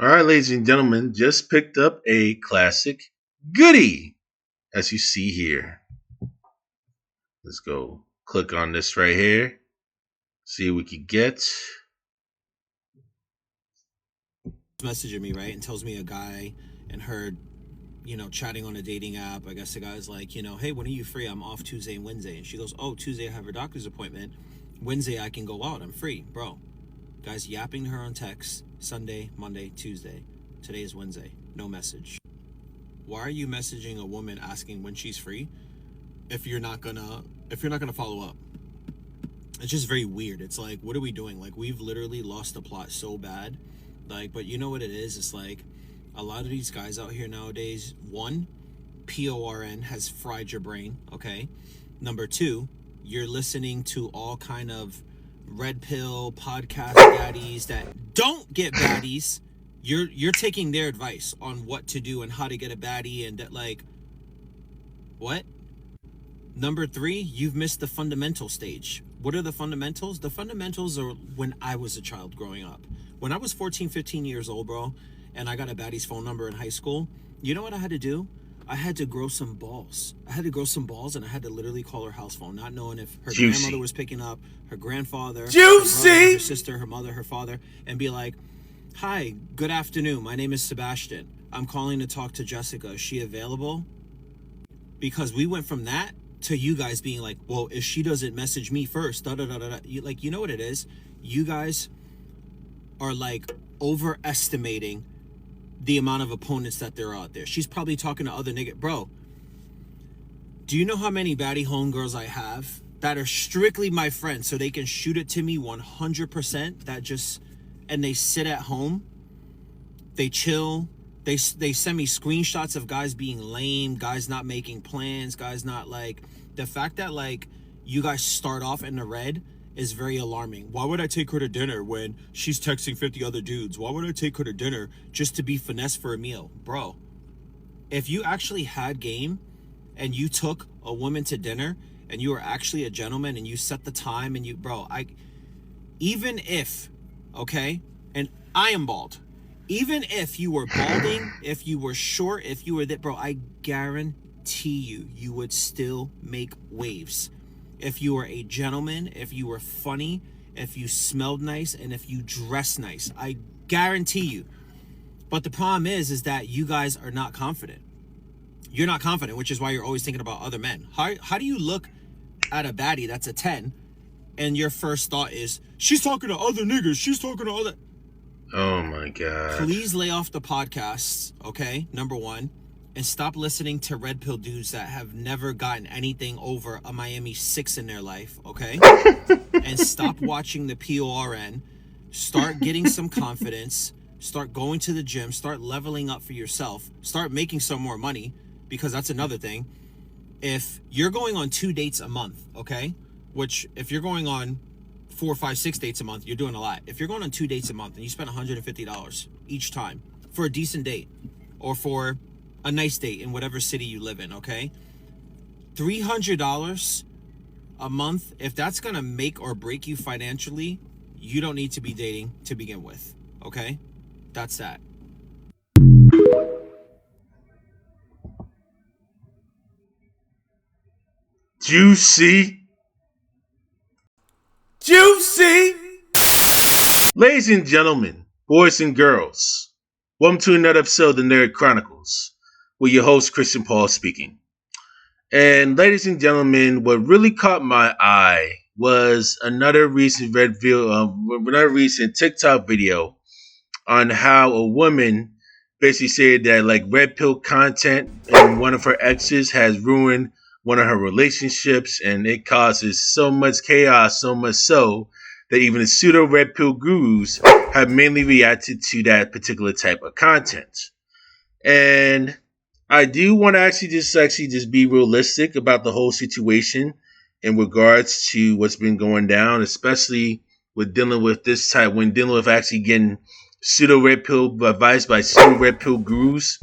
All right, ladies and gentlemen, just picked up a classic goodie, as you see here. Let's go click on this right here. See what we can get. Messaging me, right, and tells me a guy and her, chatting on a dating app. I guess the guy's like, hey, when are you free? I'm off Tuesday and Wednesday. And she goes, oh, Tuesday I have a doctor's appointment. Wednesday I can go out. I'm free. Bro, guy's yapping to her on text. Sunday, Monday, Tuesday. Today is Wednesday. No message. Why are you messaging a woman asking when she's free if you're not gonna follow up? It's just very weird. It's like, what are we doing? Like, we've literally lost the plot so bad. Like, but you know what it is? It's like a lot of these guys out here nowadays, one, PORN has fried your brain, okay? Number two, you're listening to all kind of red pill podcast daddies that don't get baddies. You're taking their advice on what to do and how to get a baddie, and that, like, what? Number three, you've missed the fundamental stage. What are the fundamentals? The fundamentals are when I was a child growing up. When I was 14, 15 years old, bro, and I got a baddie's phone number in high school, you know what I had to do? I had to grow some balls. And I had to literally call her house phone, not knowing if her grandmother was picking up, her grandfather, her brother, her sister, her mother, her father, and be like, hi, good afternoon. My name is Sebastian. I'm calling to talk to Jessica. Is she available? Because we went from that to you guys being like, well, if she doesn't message me first, you know what it is? You guys are like overestimating the amount of opponents that there are out there. She's probably talking to other niggas. Bro, do you know how many baddie homegirls I have that are strictly my friends so they can shoot it to me 100%, and they sit at home, they chill, they send me screenshots of guys being lame, guys not making plans, guys not, like, the fact that, like, you guys start off in the red is very alarming. Why would I take her to dinner when she's texting 50 other dudes? Why would I take her to dinner just to be finessed for a meal? Bro, if you actually had game and you took a woman to dinner and you were actually a gentleman and you set the time and even if, okay, and I am bald, even if you were balding, if you were short, if you were that, bro, I guarantee you would still make waves. If you were a gentleman, if you were funny, if you smelled nice, and if you dressed nice, I guarantee you. But the problem is that you guys are not confident. You're not confident, which is why you're always thinking about other men. How do you look at a baddie that's a 10 and your first thought is, she's talking to other niggas, she's talking to other... Oh my God. Please lay off the podcasts, okay? Number one. And stop listening to red pill dudes that have never gotten anything over a Miami 6 in their life, okay? And stop watching the PORN. Start getting some confidence. Start going to the gym. Start leveling up for yourself. Start making some more money, because that's another thing. If you're going on 2 dates a month, okay? Which, if you're going on 4, 5, 6 dates a month, you're doing a lot. If you're going on 2 dates a month and you spend $150 each time for a decent date, or for a nice date in whatever city you live in, okay? $300 a month, if that's gonna make or break you financially, you don't need to be dating to begin with, okay? That's that. Juicy. Ladies and gentlemen, boys and girls, welcome to another episode of the Nerd Chronicles, with your host, Christian Paul, speaking. And ladies and gentlemen, what really caught my eye was another recent TikTok video on how a woman basically said that, like, red pill content and one of her exes has ruined one of her relationships, and it causes so much chaos, so much so that even the pseudo red pill gurus have mainly reacted to that particular type of content. And I do want to actually just be realistic about the whole situation in regards to what's been going down, especially with dealing with this type, when dealing with actually getting pseudo red pill advice by pseudo red pill gurus.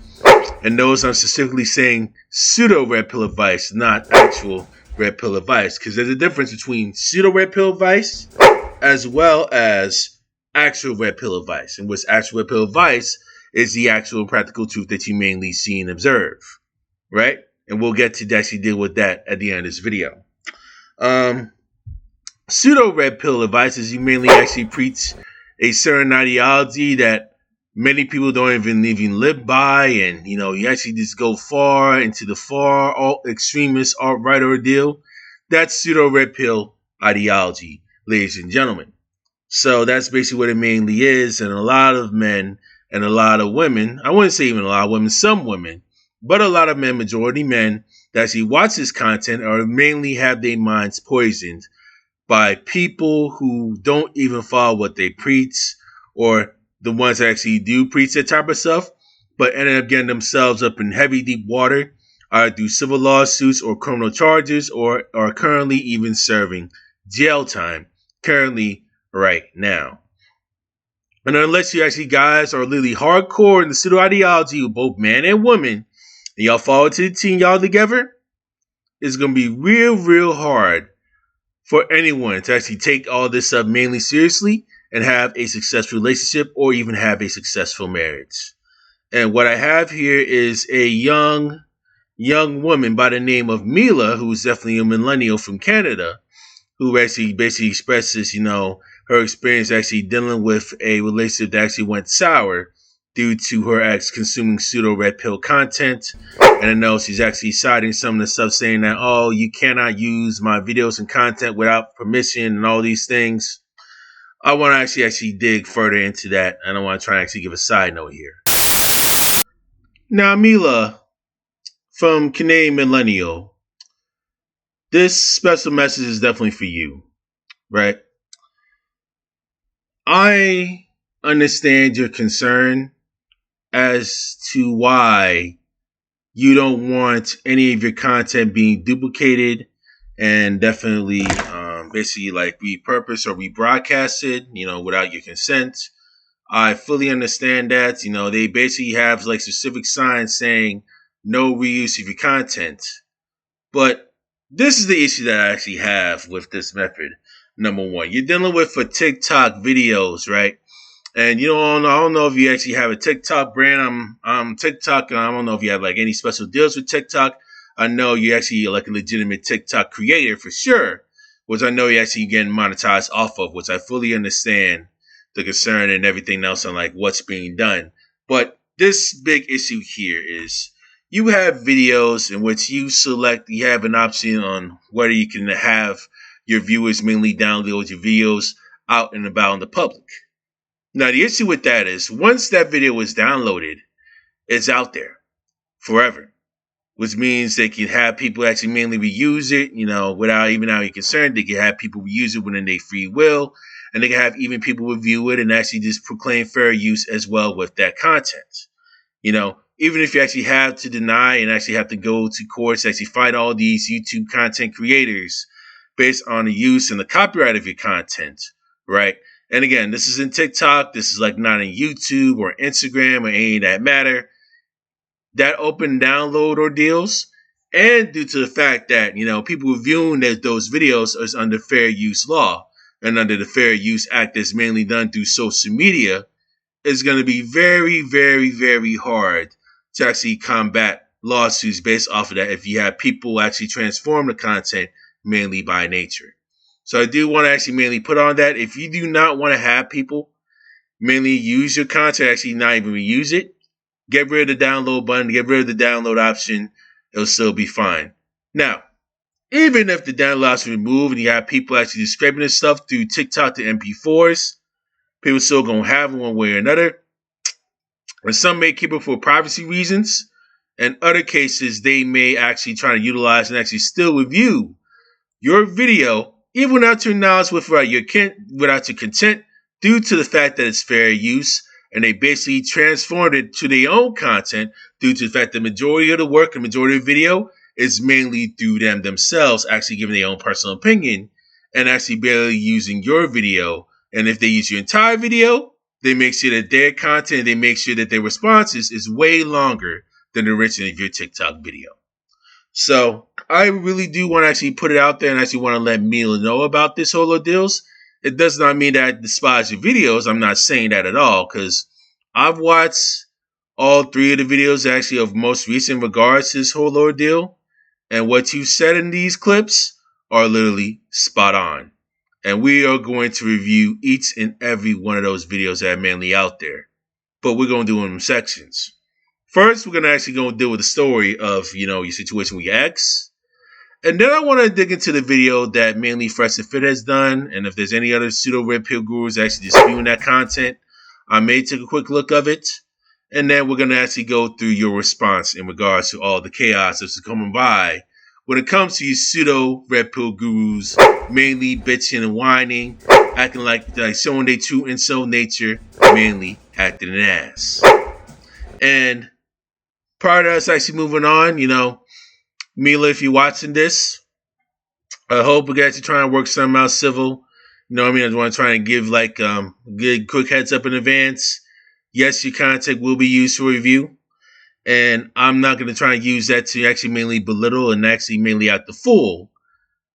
And those, I'm specifically saying pseudo red pill advice, not actual red pill advice, because there's a difference between pseudo red pill advice as well as actual red pill advice. And with actual red pill advice, is the actual practical truth that you mainly see and observe, right? And we'll get to actually deal with that at the end of this video. Um, Pseudo red pill advices you mainly actually preach a certain ideology that many people don't even live by, and you actually just go far into the far alt extremist alt right ordeal. That's pseudo red pill ideology, ladies and gentlemen. So that's basically what it mainly is, and a lot of men and a lot of women, I wouldn't say even a lot of women, some women, but a lot of men, majority men, that actually watch this content or mainly have their minds poisoned by people who don't even follow what they preach, or the ones that actually do preach that type of stuff, but ended up getting themselves up in heavy, deep water, either through civil lawsuits or criminal charges, or are currently even serving jail time currently right now. And unless you actually guys are literally hardcore in the pseudo ideology of both man and woman, and y'all fall to the team y'all together, it's going to be real, real hard for anyone to actually take all this stuff mainly seriously and have a successful relationship or even have a successful marriage. And what I have here is a young woman by the name of Mila, who's definitely a millennial from Canada, who actually basically expresses, her experience actually dealing with a relationship that actually went sour due to her ex consuming pseudo red pill content. And I know she's actually citing some of the stuff saying that, oh, you cannot use my videos and content without permission and all these things. I want to actually dig further into that. And I want to try and actually give a side note here. Now, Mila, from Canadian Millennial, this special message is definitely for you, right? I understand your concern as to why you don't want any of your content being duplicated and definitely basically like repurposed or rebroadcasted, without your consent. I fully understand that. They basically have like specific signs saying no reuse of your content. But this is the issue that I actually have with this method. Number one, you're dealing with for TikTok videos, right? And I don't know if you actually have a TikTok brand. I'm TikTok, and I don't know if you have like any special deals with TikTok. I know you're actually like a legitimate TikTok creator for sure, which I know you're actually getting monetized off of, which I fully understand the concern and everything else on like what's being done. But this big issue here is you have videos in which you have an option on whether you can have your viewers mainly download your videos out and about in the public. Now, the issue with that is once that video is downloaded, it's out there forever, which means they can have people actually mainly reuse it, without even having concern. They can have people reuse it within their free will, and they can have even people review it and actually just proclaim fair use as well with that content. Even if you actually have to deny and actually have to go to courts to actually fight all these YouTube content creators based on the use and the copyright of your content, right? And again, this is in TikTok. This is like not in YouTube or Instagram or any of that matter. That open download ordeals, and due to the fact that, people reviewing those videos is under fair use law and under the Fair Use Act that's mainly done through social media, it's going to be very, very, very hard to actually combat lawsuits based off of that if you have people actually transform the content mainly by nature. So I do want to actually mainly put on that. If you do not want to have people mainly use your content, actually not even reuse it, get rid of the download button, get rid of the download option. It'll still be fine. Now, even if the download option is removed and you have people actually just scraping this stuff through TikTok to MP4s, people still going to have it one way or another. And some may keep it for privacy reasons. In other cases, they may actually try to utilize and actually still review your video, even without your knowledge, without your consent, due to the fact that it's fair use. And they basically transformed it to their own content due to the fact that the majority of the work and majority of the video is mainly through them themselves actually giving their own personal opinion and actually barely using your video. And if they use your entire video, they make sure that their content, they make sure that their responses is way longer than the original of your TikTok video. So I really do want to actually put it out there and actually want to let Mila know about this whole deals. It does not mean that I despise your videos. I'm not saying that at all, because I've watched All three of the videos are actually of most recent regards to this whole ordeal. And what you said in these clips are literally spot on. And we are going to review each and every one of those videos that are mainly out there. But we're going to do them in sections. First, we're going to actually go and deal with the story of, your situation with your ex. And then I want to dig into the video that mainly Fresh and Fit has done. And if there's any other pseudo red pill gurus actually disputing that content, I may take a quick look of it. And then we're going to actually go through your response in regards to all the chaos that's coming by when it comes to you pseudo red pill gurus, mainly bitching and whining, acting like showing their true incel nature, mainly acting an ass. And prior to us actually moving on, Mila, if you're watching this, I hope we can actually try and work something out civil. You know what I mean? I just want to try and give good quick heads up in advance. Yes, your content will be used for review. And I'm not going to try and use that to actually mainly belittle and actually mainly act the fool.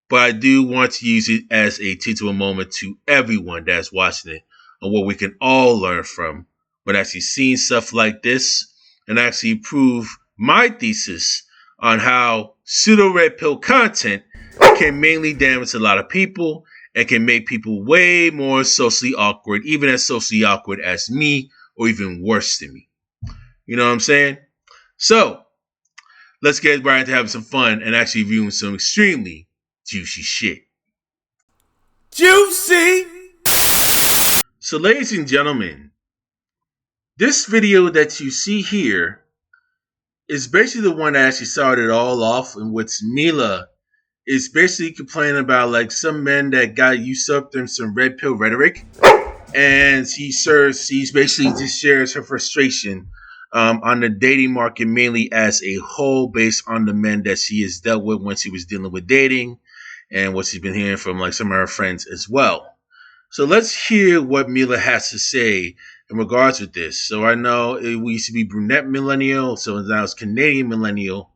But I do want to use it as a teachable moment to everyone that's watching it on what we can all learn from when actually seeing stuff like this and actually prove my thesis on how pseudo red pill content can mainly damage a lot of people and can make people way more socially awkward, even as socially awkward as me or even worse than me. You know what I'm saying? So, let's get right into having some fun and actually viewing some extremely juicy shit. Juicy! So, ladies and gentlemen, this video that you see here is basically the one that actually started it all off, in which Mila is basically complaining about some men that got usurped in some red pill rhetoric, and she's basically just shares her frustration on the dating market mainly as a whole, based on the men that she has dealt with when she was dealing with dating, and what she's been hearing from some of her friends as well. So let's hear what Mila has to say in regards with this. So I know we used to be brunette millennial, so now it's Canadian millennial.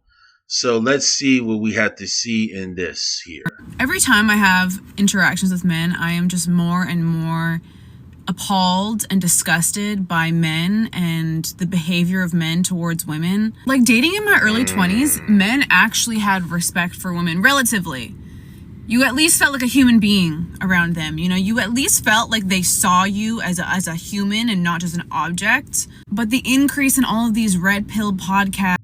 So let's see what we have to see in this here. Every time I have interactions with men, I am just more and more appalled and disgusted by men and the behavior of men towards women. Like dating in my early 20s, men actually had respect for women, relatively. You at least felt like a human being around them. You at least felt like they saw you as a human and not just an object. But the increase in all of these red pill podcasts.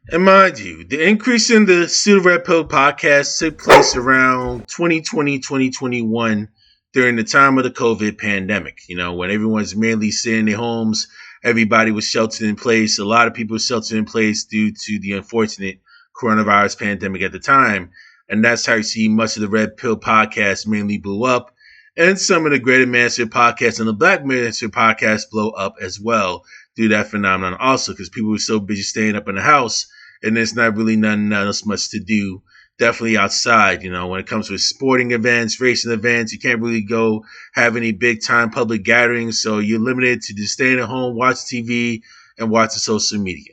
And mind you, the increase in the pseudo red pill podcasts took place around 2020, 2021 during the time of the COVID pandemic. When everyone's mainly sitting in their homes, everybody was sheltered in place. A lot of people were sheltered in place due to the unfortunate coronavirus pandemic at the time. And that's how you see much of the red pill podcast mainly blew up. And some of the greater Mansfield podcasts and the black Mansfield podcasts blow up as well due to that phenomenon also, because people were so busy staying up in the house and there's not really nothing else much to do. Definitely outside, when it comes to sporting events, racing events, you can't really go have any big time public gatherings. So you're limited to just staying at home, watch TV, and watch the social media.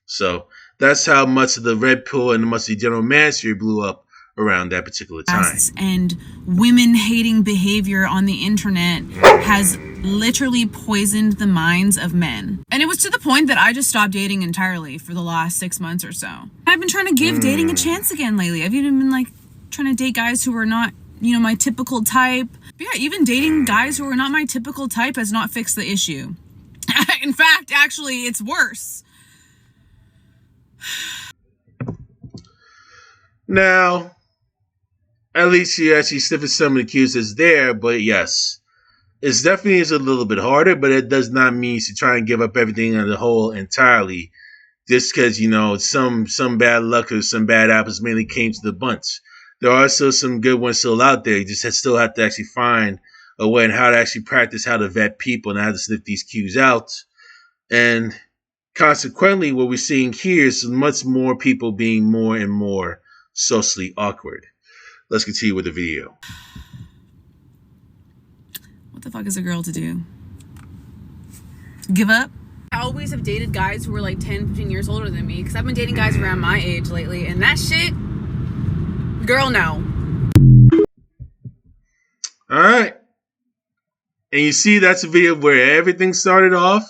So that's how much of the red pill and much of the general manosphere blew up around that particular time. And women-hating behavior on the internet has literally poisoned the minds of men. And it was to the point that I just stopped dating entirely for the last 6 months or so. I've been trying to give dating a chance again lately. I've even been trying to date guys who are not, my typical type. But yeah, even dating guys who are not my typical type has not fixed the issue. In fact, actually, it's worse. Now, at least she actually sniffing some of the cues that's there, but yes, it definitely is a little bit harder, but it does not mean to try and give up everything on the whole entirely, just because, some bad luck or some bad apples mainly came to the bunch. There are still some good ones still out there. You just still have to actually find a way and how to actually practice how to vet people and how to sniff these cues out. And consequently, what we're seeing here is much more people being more and more socially awkward. Let's continue with the video. What the fuck is a girl to do? Give up? I always have dated guys who were 10, 15 years older than me, because I've been dating guys around my age lately, and that shit, girl, no. All right. And you see, that's a video where everything started off.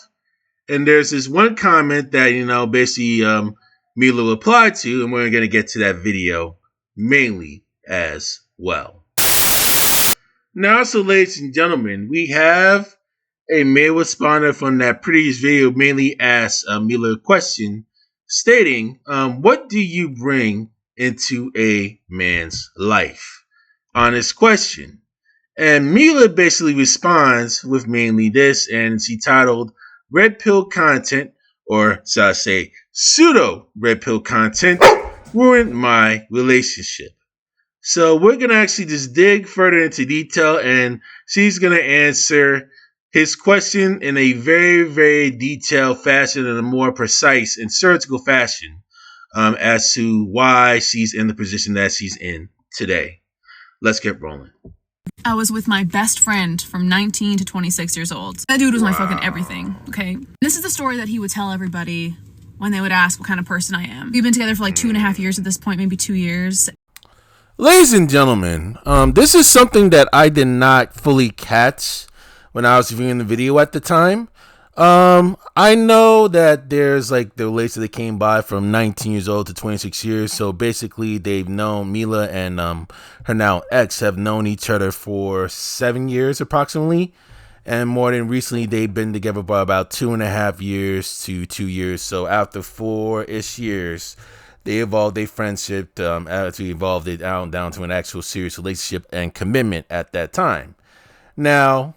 And there's this one comment that, basically Mila replied to, and we're going to get to that video mainly as well. Now, so ladies and gentlemen, we have a male responder from that previous video mainly asked Mila a question stating, what do you bring into a man's life? Honest question. And Mila basically responds with mainly this, and she titled Red Pill Content, or shall I say, Pseudo Red Pill Content, ruined my relationship. So we're going to actually just dig further into detail, and she's going to answer his question in a very, very detailed fashion, in a more precise and surgical fashion, as to why she's in the position that she's in today. Let's get rolling. I was with my best friend from 19 to 26 years old. That dude was my fucking everything, okay? This is the story that he would tell everybody when they would ask what kind of person I am. We've been together for like 2.5 years at this point, maybe 2 years. Ladies and gentlemen, this is something that I did not fully catch when I was viewing the video at the time. I know that there's like the relationship that came by from 19 years old to 26 years. So basically they've known, Mila and her now ex have known each other for 7 years approximately. And more than recently, they've been together for about 2.5 years to 2 years. So after 4-ish years, they evolved their friendship to evolve it down to an actual serious relationship and commitment at that time. Now,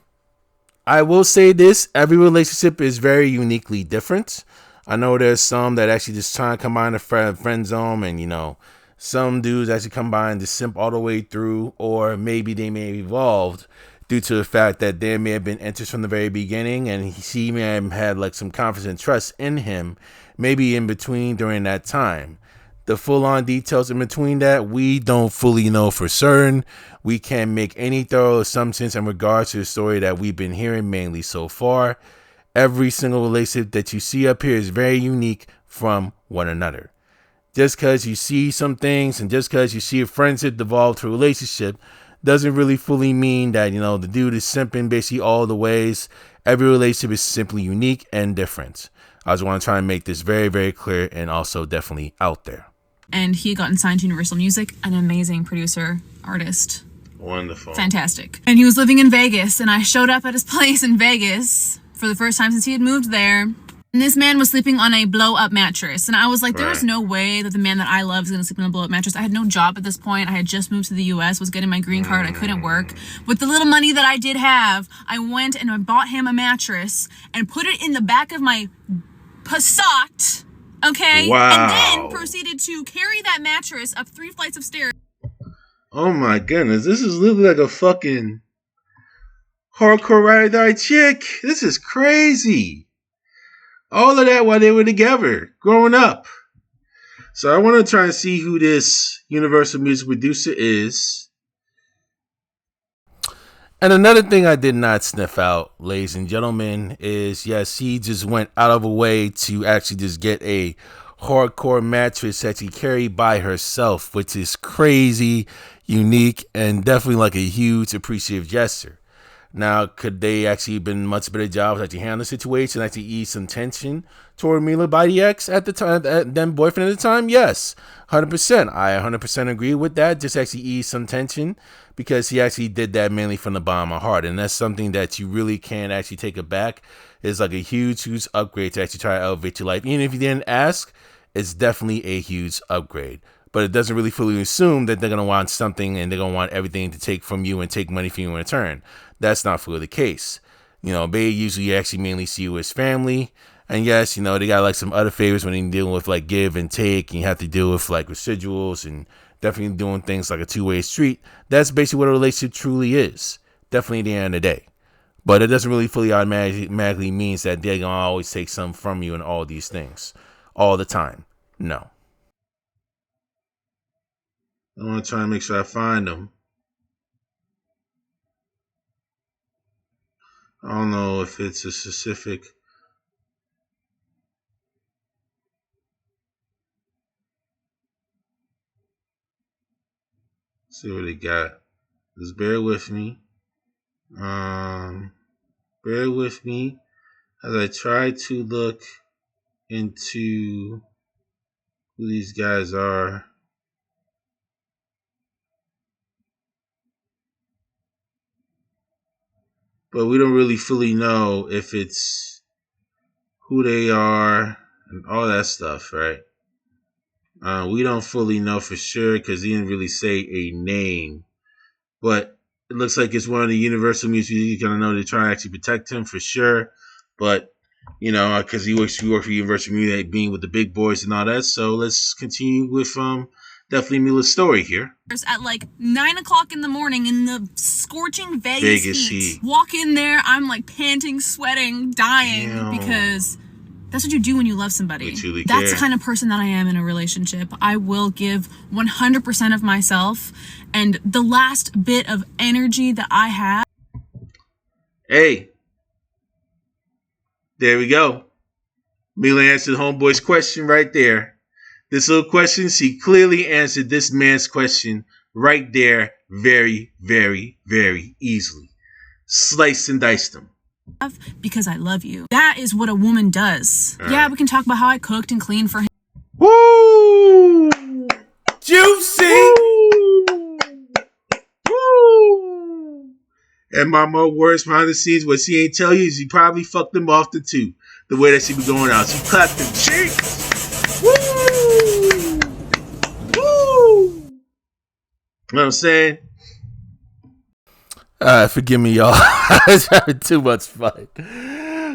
I will say this, every relationship is very uniquely different. I know there's some that actually just try to combine the friend zone, and some dudes actually combine the simp all the way through, or maybe they may have evolved due to the fact that there may have been interest from the very beginning, and she may have had like some confidence and trust in him, maybe in between during that time. The full-on details in between that, we don't fully know for certain. We can't make any thorough assumptions in regards to the story that we've been hearing mainly so far. Every single relationship that you see up here is very unique from one another. Just because you see some things and just because you see a friendship devolve to a relationship doesn't really fully mean that, the dude is simping basically all the ways. Every relationship is simply unique and different. I just want to try and make this very, very clear and also definitely out there. And he had gotten signed to Universal Music, an amazing producer, artist. Wonderful. Fantastic. And he was living in Vegas, and I showed up at his place in Vegas for the first time since he had moved there. And this man was sleeping on a blow-up mattress. And I was like, there's no way that the man that I love is going to sleep on a blow-up mattress. I had no job at this point. I had just moved to the U.S., was getting my green card. I couldn't work. With the little money that I did have, I went and I bought him a mattress and put it in the back of my Passat. Okay? Wow. And then proceeded to carry that mattress up 3 flights of stairs. Oh my goodness. This is literally like a fucking hardcore ride or die chick. This is crazy. All of that while they were together, growing up. So I want to try and see who this Universal Music producer is. And another thing I did not sniff out, ladies and gentlemen, is yes, he just went out of a way to actually just get a hardcore mattress that she carried by herself, which is crazy, unique, and definitely like a huge appreciative gesture. Now, could they actually been much better jobs actually handle the situation, actually ease some tension toward Mila by the ex at the time, then boyfriend at the time? Yes, 100%. I 100% agree with that. Just actually ease some tension because he actually did that mainly from the bottom of my heart. And that's something that you really can't actually take it back. It's like a huge, huge upgrade to actually try to elevate your life. Even if you didn't ask, it's definitely a huge upgrade. But it doesn't really fully assume that they're going to want something and they're going to want everything to take from you and take money from you in return. That's not fully the case. They usually actually mainly see you as family. And yes, they got like some other favors when they're dealing with like give and take. And you have to deal with like residuals and definitely doing things like a two-way street. That's basically what a relationship truly is. Definitely at the end of the day. But it doesn't really fully automatically means that they're going to always take some from you and all these things all the time. No. I want to try and make sure I find them. I don't know if it's a specific. Let's see what they got. Just bear with me. Bear with me. as I try to look into who these guys are. But we don't really fully know if it's who they are and all that stuff, right? We don't fully know for sure because he didn't really say a name. But it looks like it's one of the Universal Music. You're going to know they're trying to actually protect him for sure. But, you know, because he works for Universal Music, being with the big boys and all that. So let's continue with definitely Mila's story here. At like 9 o'clock in the morning in the scorching Vegas heat. Heat. Walk in there, I'm like panting, sweating, dying. Damn. Because that's what you do when you love somebody. That's the kind of person that I am in a relationship. I will give 100% of myself, and the last bit of energy that I have. Hey, there we go. Mila answered homeboy's question right there. This little question, she clearly answered this man's question right there very, very, very easily. Sliced and diced him. Because I love you. That is what a woman does. Yeah, we can talk about how I cooked and cleaned for him. Woo! Juicy! Woo! And my more words behind the scenes, what she ain't tell you is she probably fucked them off the two. The way that she be going out. She clapped them cheeks. Woo! Woo! You know what I'm saying? Forgive me, y'all. I was having too much fun.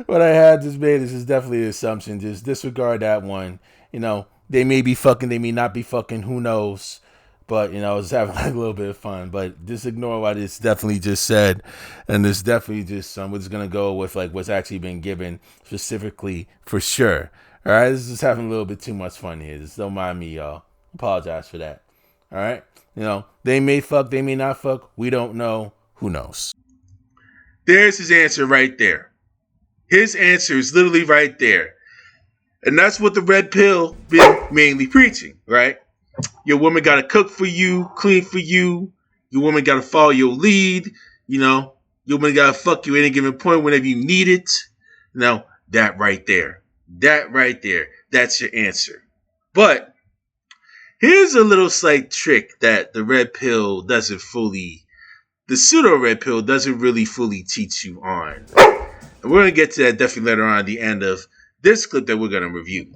What I had just made is definitely an assumption. Just disregard that one. You know, they may be fucking, they may not be fucking, who knows? But, you know, I was having like a little bit of fun. But just ignore what it's definitely just said. And it's definitely just we're just going to go with like what's actually been given specifically for sure. All right, this is just having a little bit too much fun here. Just don't mind me, y'all. Apologize for that. All right? You know, they may fuck, they may not fuck. We don't know. Who knows? There's his answer right there. His answer is literally right there. And that's what the red pill been mainly preaching, right? Your woman got to cook for you, clean for you. Your woman got to follow your lead. You know, your woman got to fuck you at any given point whenever you need it. Now, that right there. That right there. That's your answer. But here's a little slight trick that the red pill doesn't fully... The pseudo red pill doesn't really fully teach you on. And we're going to get to that definitely later on at the end of this clip that we're going to review.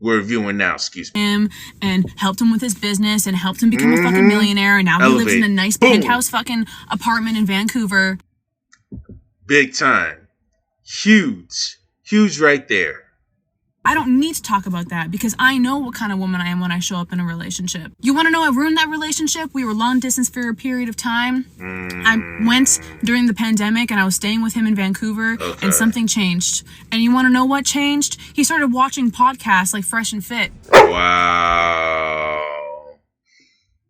We're reviewing now, excuse me. Him and helped him with his business and helped him become a fucking millionaire. And now he lives in a nice penthouse fucking apartment in Vancouver. Big time. Huge. Huge right there. I don't need to talk about that because I know what kind of woman I am when I show up in a relationship. You want to know I ruined that relationship? We were long distance for a period of time. I went during the pandemic and I was staying with him in Vancouver and something changed. And you want to know what changed? He started watching podcasts like Fresh and Fit. Wow.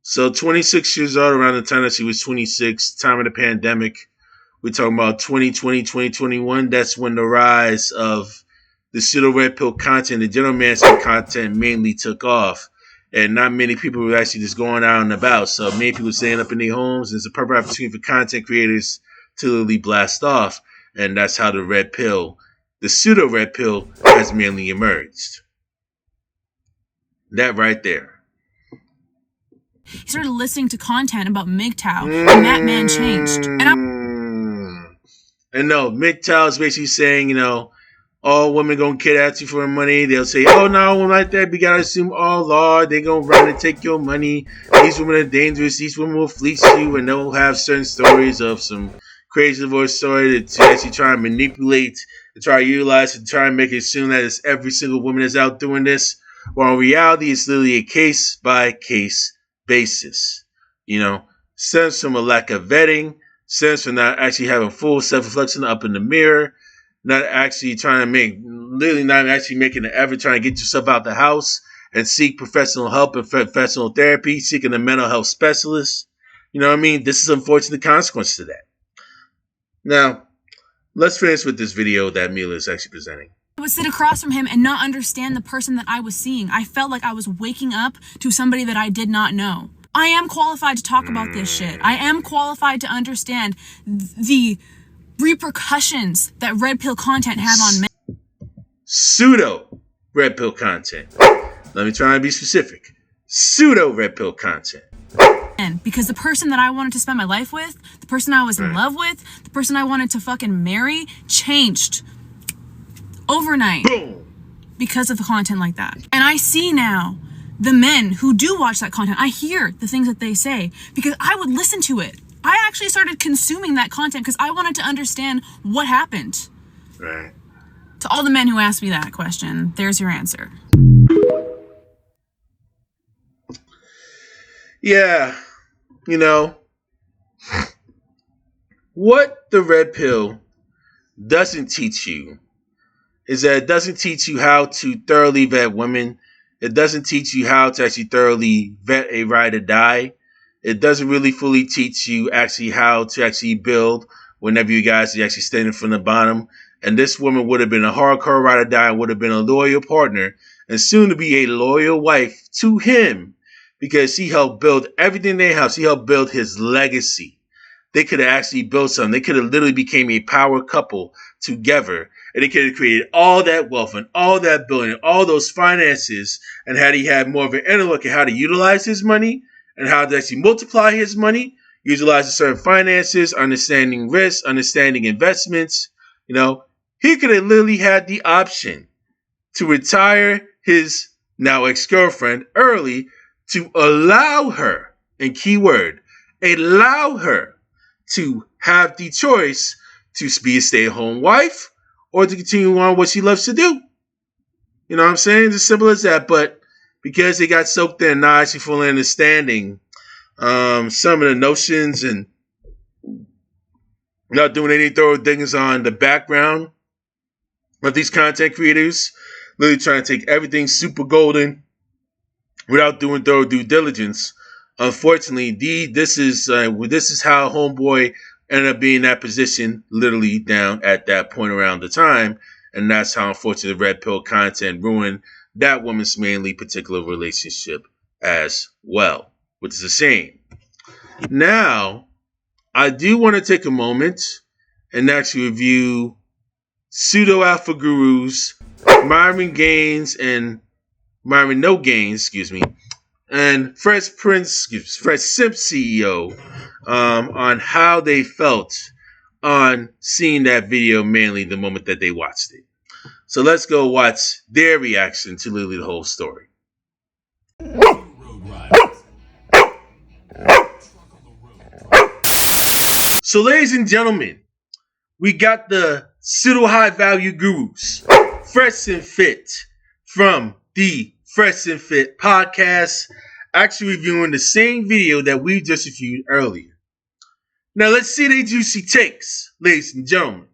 So 26 years old, around the time that she was 26, time of the pandemic. We're talking about 2020, 2021. That's when the rise of the pseudo red pill content, the general management content mainly took off. And not many people were actually just going out and about. So many people staying up in their homes. It's a perfect opportunity for content creators to literally blast off. And that's how the red pill, the pseudo red pill, has mainly emerged. That right there. He started listening to content about MGTOW, and that man changed. And no, MGTOW is basically saying, you know, all women gonna kid at you for money. They'll say, oh, no, women like that. We gotta assume all law. They gonna run and take your money. These women are dangerous. These women will fleece you. And they'll have certain stories of some crazy divorce story to actually try and manipulate, to try to utilize, to try and make it assume that it's every single woman that's out doing this. While in reality, it's literally a case-by-case basis. You know, stems from a lack of vetting, stems from not actually having full self-reflection up in the mirror, not actually trying to literally not actually making an effort trying to get yourself out the house and seek professional help and professional therapy, seeking a mental health specialist. You know what I mean? This is unfortunate consequence to that. Now, let's finish with this video that Mila is actually presenting. I would sit across from him and not understand the person that I was seeing. I felt like I was waking up to somebody that I did not know. I am qualified to talk about this shit. I am qualified to understand the repercussions that red pill content have on men. Pseudo red pill content. Let me try and be specific. Pseudo red pill content. Because the person that I wanted to spend my life with, the person I was in love with, the person I wanted to fucking marry, changed overnight. Boom. Because of the content like that. And I see now the men who do watch that content. I hear the things that they say because I would listen to it. I actually started consuming that content because I wanted to understand what happened. Right. To all the men who asked me that question, there's your answer. Yeah, you know, what the red pill doesn't teach you is that it doesn't teach you how to thoroughly vet women. It doesn't teach you how to actually thoroughly vet a ride or die. It doesn't really fully teach you actually how to actually build whenever you guys are actually standing from the bottom. And this woman would have been a hardcore ride or die, would have been a loyal partner, and soon to be a loyal wife to him because she helped build everything they have. She helped build his legacy. They could have actually built something. They could have literally became a power couple together. And they could have created all that wealth and all that building, all those finances. And had he had more of an inner look at how to utilize his money and how to actually multiply his money, utilizing certain finances, understanding risks, understanding investments, you know, he could have literally had the option to retire his now ex-girlfriend early to allow her, and keyword, allow her to have the choice to be a stay-at-home wife or to continue on what she loves to do. You know what I'm saying? It's as simple as that. But because they got soaked in, not actually fully understanding some of the notions and not doing any thorough things on the background of these content creators, literally trying to take everything super golden without doing thorough due diligence. Unfortunately, this is how homeboy ended up being in that position, literally down at that point around the time, and that's how unfortunately red pill content ruined that woman's mainly particular relationship as well, which is a shame. Now, I do want to take a moment and actually review Pseudo Alpha Gurus, Myron Gaines and Myron No Gaines, and Fresh Simp CEO on how they felt on seeing that video mainly the moment that they watched it. So let's go watch their reaction to literally the whole story. So ladies and gentlemen, we got the pseudo high value gurus, Fresh and Fit from the Fresh and Fit podcast, actually reviewing the same video that we just reviewed earlier. Now let's see their juicy takes, ladies and gentlemen.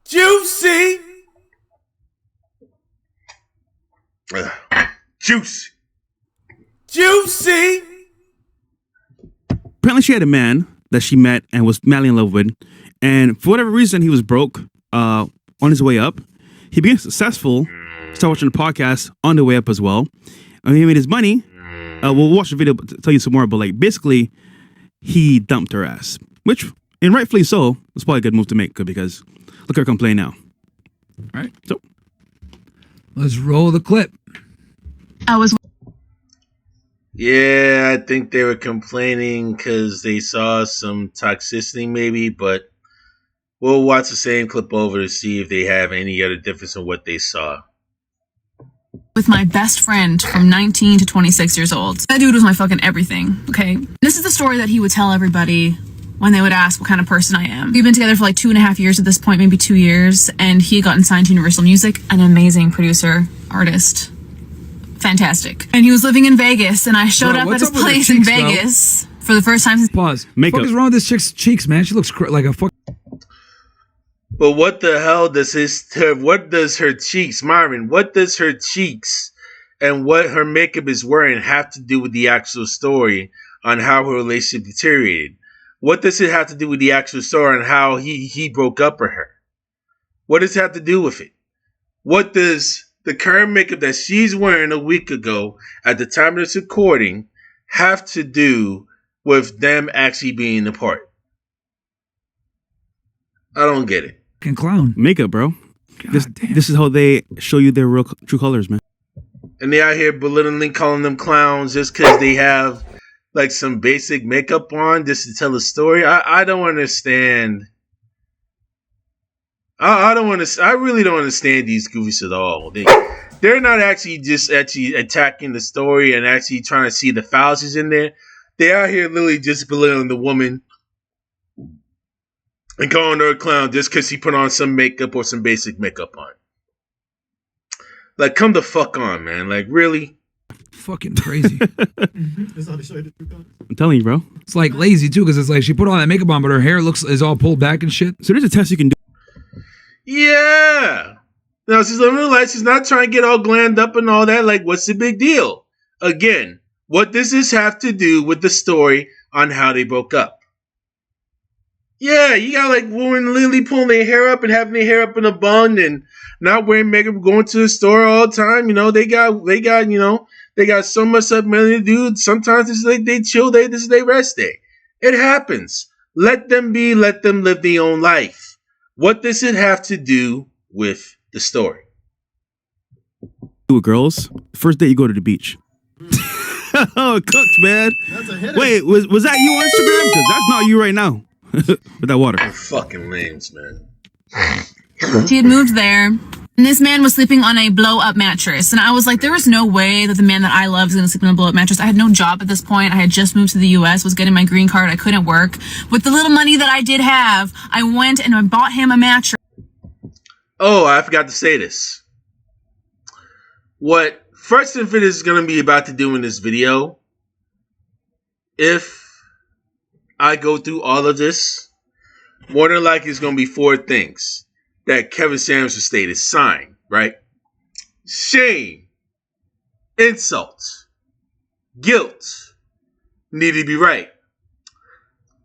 Juicy! Juicy. Juicy! Apparently she had a man that she met and was madly in love with, and for whatever reason he was broke on his way up. He became successful, started watching the podcast on the way up as well, and he made his money. We'll watch the video to tell you some more, but like basically he dumped her ass, which, and rightfully so, was probably a good move to make because look at her complain now. All right, so let's roll the clip. Yeah, I think they were complaining because they saw some toxicity maybe, but we'll watch the same clip over to see if they have any other difference in what they saw. With my best friend from 19 to 26 years old. That dude was my fucking everything, okay? This is the story that he would tell everybody when they would ask what kind of person I am. We've been together for like 2.5 years at this point, maybe 2 years, and he had gotten signed to Universal Music, an amazing producer, artist. Fantastic. And he was living in Vegas, and I showed up at his place in Vegas for the first time since— Pause. Makeup. What is wrong with this chick's cheeks, man? She looks like a fuck. But what the hell does what does her cheeks, Myron, what does her cheeks and what her makeup is wearing have to do with the actual story on how her relationship deteriorated? What does it have to do with the actual story on how he broke up with her? What does it have to do with it? What does the current makeup that she's wearing a week ago at the time of this recording have to do with them actually being apart? I don't get it. Fucking clown. Makeup, bro. God damn. This is how they show you their real true colors, man. And they out here belittling, calling them clowns just because they have like some basic makeup on just to tell a story. I don't understand. I don't understand. I really don't understand these goofies at all. They're not actually attacking the story and actually trying to see the fallacies in there. They out here literally just belittling the woman and calling her a clown just because she put on some makeup or some basic makeup on. Like, come the fuck on, man. Like, really? Fucking crazy. I'm telling you, bro. It's like lazy too, because it's like she put all that makeup on, but her hair is all pulled back and shit. So there's a test you can do. Yeah. No, she's living her life. She's not trying to get all glammed up and all that. Like, what's the big deal? Again, what does this have to do with the story on how they broke up? Yeah, you got like women literally pulling their hair up and having their hair up in a bun and not wearing makeup, going to the store all the time. You know, they got so much up money to do. Sometimes it's like they chill day. This is their rest day. It happens. Let them be. Let them live their own life. What does it have to do with the story? With girls, first day you go to the beach. Oh, it cooked, man. That's a hitter. Wait, was that you on Instagram? Because that's not you right now. With that water. You're fucking lames, man. He had moved there, and this man was sleeping on a blow-up mattress. And I was like, there was no way that the man that I love is going to sleep on a blow-up mattress. I had no job at this point. I had just moved to the U.S., was getting my green card. I couldn't work. With the little money that I did have, I went and I bought him a mattress. Oh, I forgot to say this. What First and Fit is going to be about to do in this video, if I go through all of this, more than likely it's going to be 4 things that Kevin Samuelson stated. Sign, right? Shame, insult, guilt, need to be right.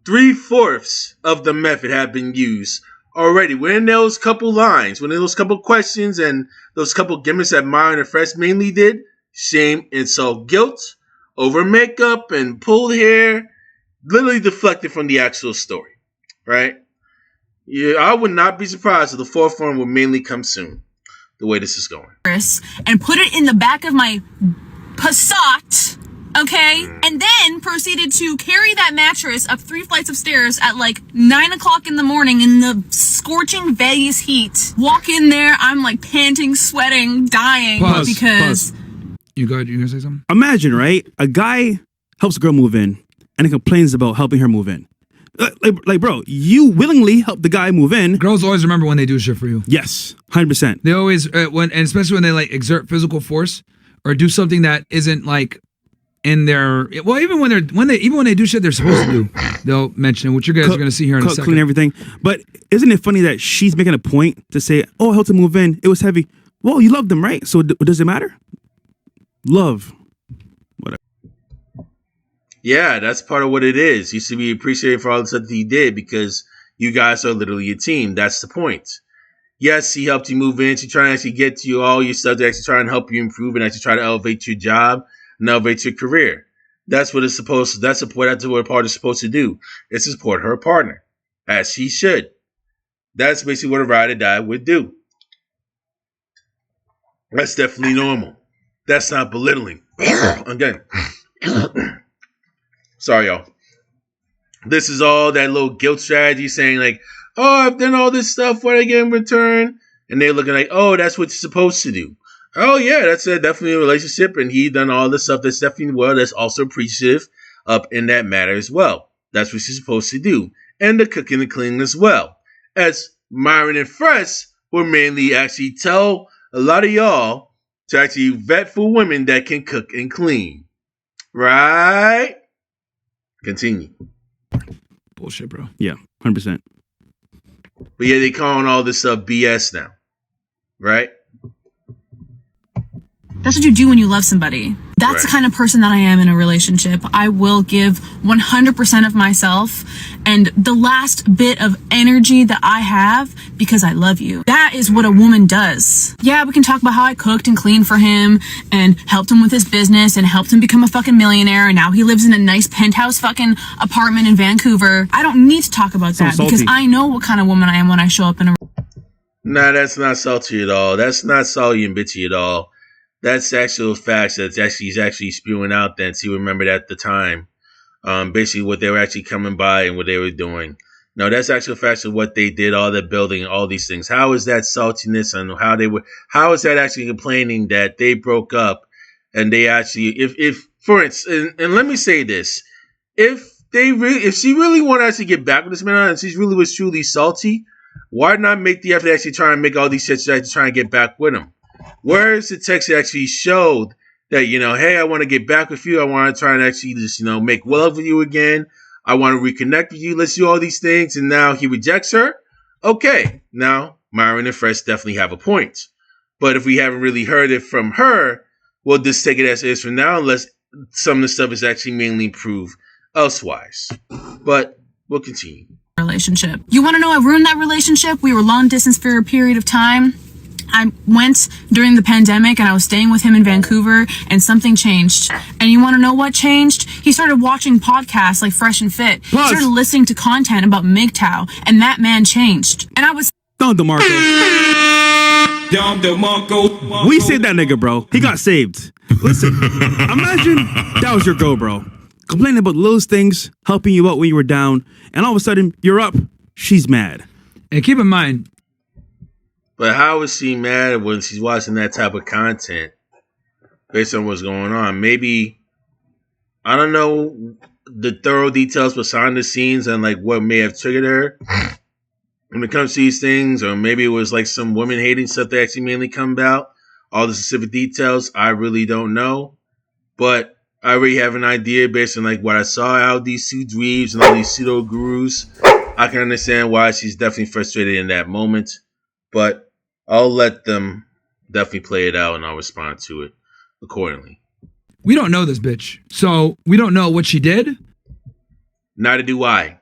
3/4 of the method have been used already. When those couple lines, when those couple questions and those couple gimmicks that Myron and Fresh mainly did, shame, insult, guilt, over makeup and pulled hair, literally deflected from the actual story, right? Yeah, I would not be surprised if the 4th one will mainly come soon, the way this is going. And put it in the back of my Passat, okay? And then proceeded to carry that mattress up 3 flights of stairs at like 9 o'clock in the morning in the scorching Vegas heat. Walk in there, I'm like panting, sweating, dying because... You gonna say something? Imagine, right? A guy helps a girl move in and he complains about helping her move in. Like, bro, you willingly help the guy move in. Girls always remember when they do shit for you. Yes, 100%. They always, and especially when they like exert physical force or do something that isn't like in their. Well, even when they do shit they're supposed to do, they'll mention it, which you guys are gonna see here in a second. Clean everything. But isn't it funny that she's making a point to say, "Oh, I helped him move in. It was heavy." Well, you loved him, right? So does it matter? Love. Whatever. Yeah, that's part of what it is. He should be appreciated for all the stuff that he did because you guys are literally a team. That's the point. Yes, he helped you move in. She's trying to actually get to you all your stuff to actually try and help you improve and actually try to elevate your job and elevate your career. That's what it's supposed to. That's what a partner is supposed to do. Is support her partner, as she should. That's basically what a ride or die would do. That's definitely normal. That's not belittling. Again. Sorry, y'all. This is all that little guilt strategy saying like, oh, I've done all this stuff. What I get in return? And they're looking like, oh, that's what you're supposed to do. Oh, yeah, that's definitely a relationship. And he done all this stuff. That's definitely that's also appreciative up in that matter as well. That's what she's supposed to do. And the cooking and cleaning as well. As Myron and Fresh will mainly actually tell a lot of y'all to actually vet for women that can cook and clean. Right? Continue. Bullshit, bro. Yeah, 100%. But yeah, they calling all this stuff BS now. Right? That's what you do when you love somebody. That's the kind of person that I am in a relationship. I will give 100% of myself and the last bit of energy that I have because I love you. That is what a woman does. Yeah, we can talk about how I cooked and cleaned for him and helped him with his business and helped him become a fucking millionaire, and now he lives in a nice penthouse fucking apartment in Vancouver. I don't need to talk about that because I know what kind of woman I am when I show up in a... Nah, that's not salty at all. That's not salty and bitchy at all. That's actual facts that he's actually spewing out that he remembered at the time. Basically what they were actually coming by and what they were doing. No, that's actual facts of what they did, all the building, all these things. How is that saltiness and how is that actually complaining that they broke up and they actually, if for instance, and let me say this, if she really wanted to get back with this man and she really was truly salty, why not make the effort to actually try and make all these shit to try and get back with him? Where's the text that actually showed that, hey, I want to get back with you. I want to try and actually just, make love with you again. I want to reconnect with you. Let's do all these things. And now he rejects her. Okay. Now, Myron and Fresh definitely have a point. But if we haven't really heard it from her, we'll just take it as is from now, unless some of the stuff is actually mainly improved elsewise. But we'll continue. Relationship. You want to know I ruined that relationship? We were long distance for a period of time. I went during the pandemic and I was staying with him in Vancouver and something changed. And you want to know what changed? He started watching podcasts like Fresh and Fit. He started listening to content about MGTOW and that man changed. And I was... Don DeMarco. We saved that nigga, bro. He got saved. Listen, imagine that was your girl, bro. Complaining about those things, helping you out when you were down, and all of a sudden, you're up, she's mad. And keep in mind, but how is she mad when she's watching that type of content based on what's going on? Maybe, I don't know the thorough details behind the scenes and like what may have triggered her when it comes to these things, or maybe it was like some women hating stuff that actually mainly come about. All the specific details, I really don't know. But I already have an idea based on like what I saw out of these two dweebs and all these pseudo gurus. I can understand why she's definitely frustrated in that moment. But I'll let them definitely play it out and I'll respond to it accordingly. We don't know this bitch, so we don't know what she did. Neither do I.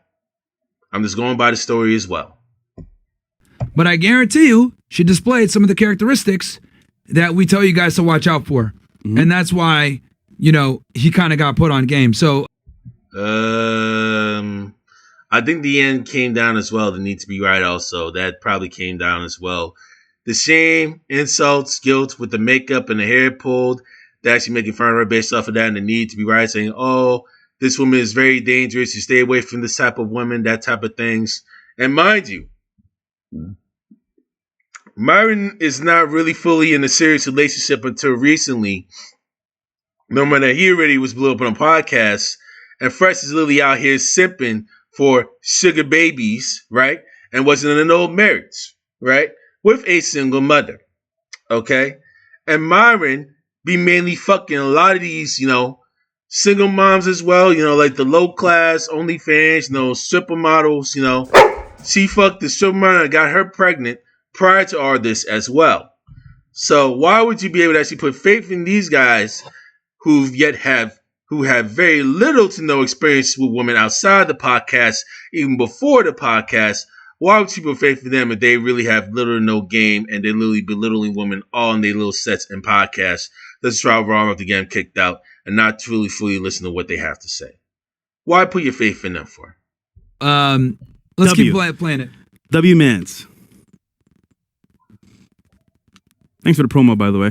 I'm just going by the story as well. But I guarantee you, she displayed some of the characteristics that we tell you guys to watch out for. Mm-hmm. And that's why, he kind of got put on game. So, I think the end came down as well. The need to be right also. That probably came down as well. The shame, insults, guilt with the makeup and the hair pulled. They're actually making fun of her based off of that and the need to be right. Saying, oh, this woman is very dangerous. You stay away from this type of woman, that type of things. And mind you, Myron is not really fully in a serious relationship until recently. No that he already was blew up on a podcast. And Fresh is literally out here simping for sugar babies, right? And wasn't in an old marriage, right? With a single mother, okay? And Myron be mainly fucking a lot of these, single moms as well, like the low class, OnlyFans, stripper models, She fucked the stripper model and got her pregnant prior to all this as well. So why would you be able to actually put faith in these guys who have very little to no experience with women outside the podcast, even before the podcast? Why would you put faith in them if they really have little or no game and they're literally belittling women all in their little sets and podcasts? Let's try wrong to get them kicked out and not truly fully listen to what they have to say. Why put your faith in them for? Let's keep playing it. W Mans. Thanks for the promo, by the way.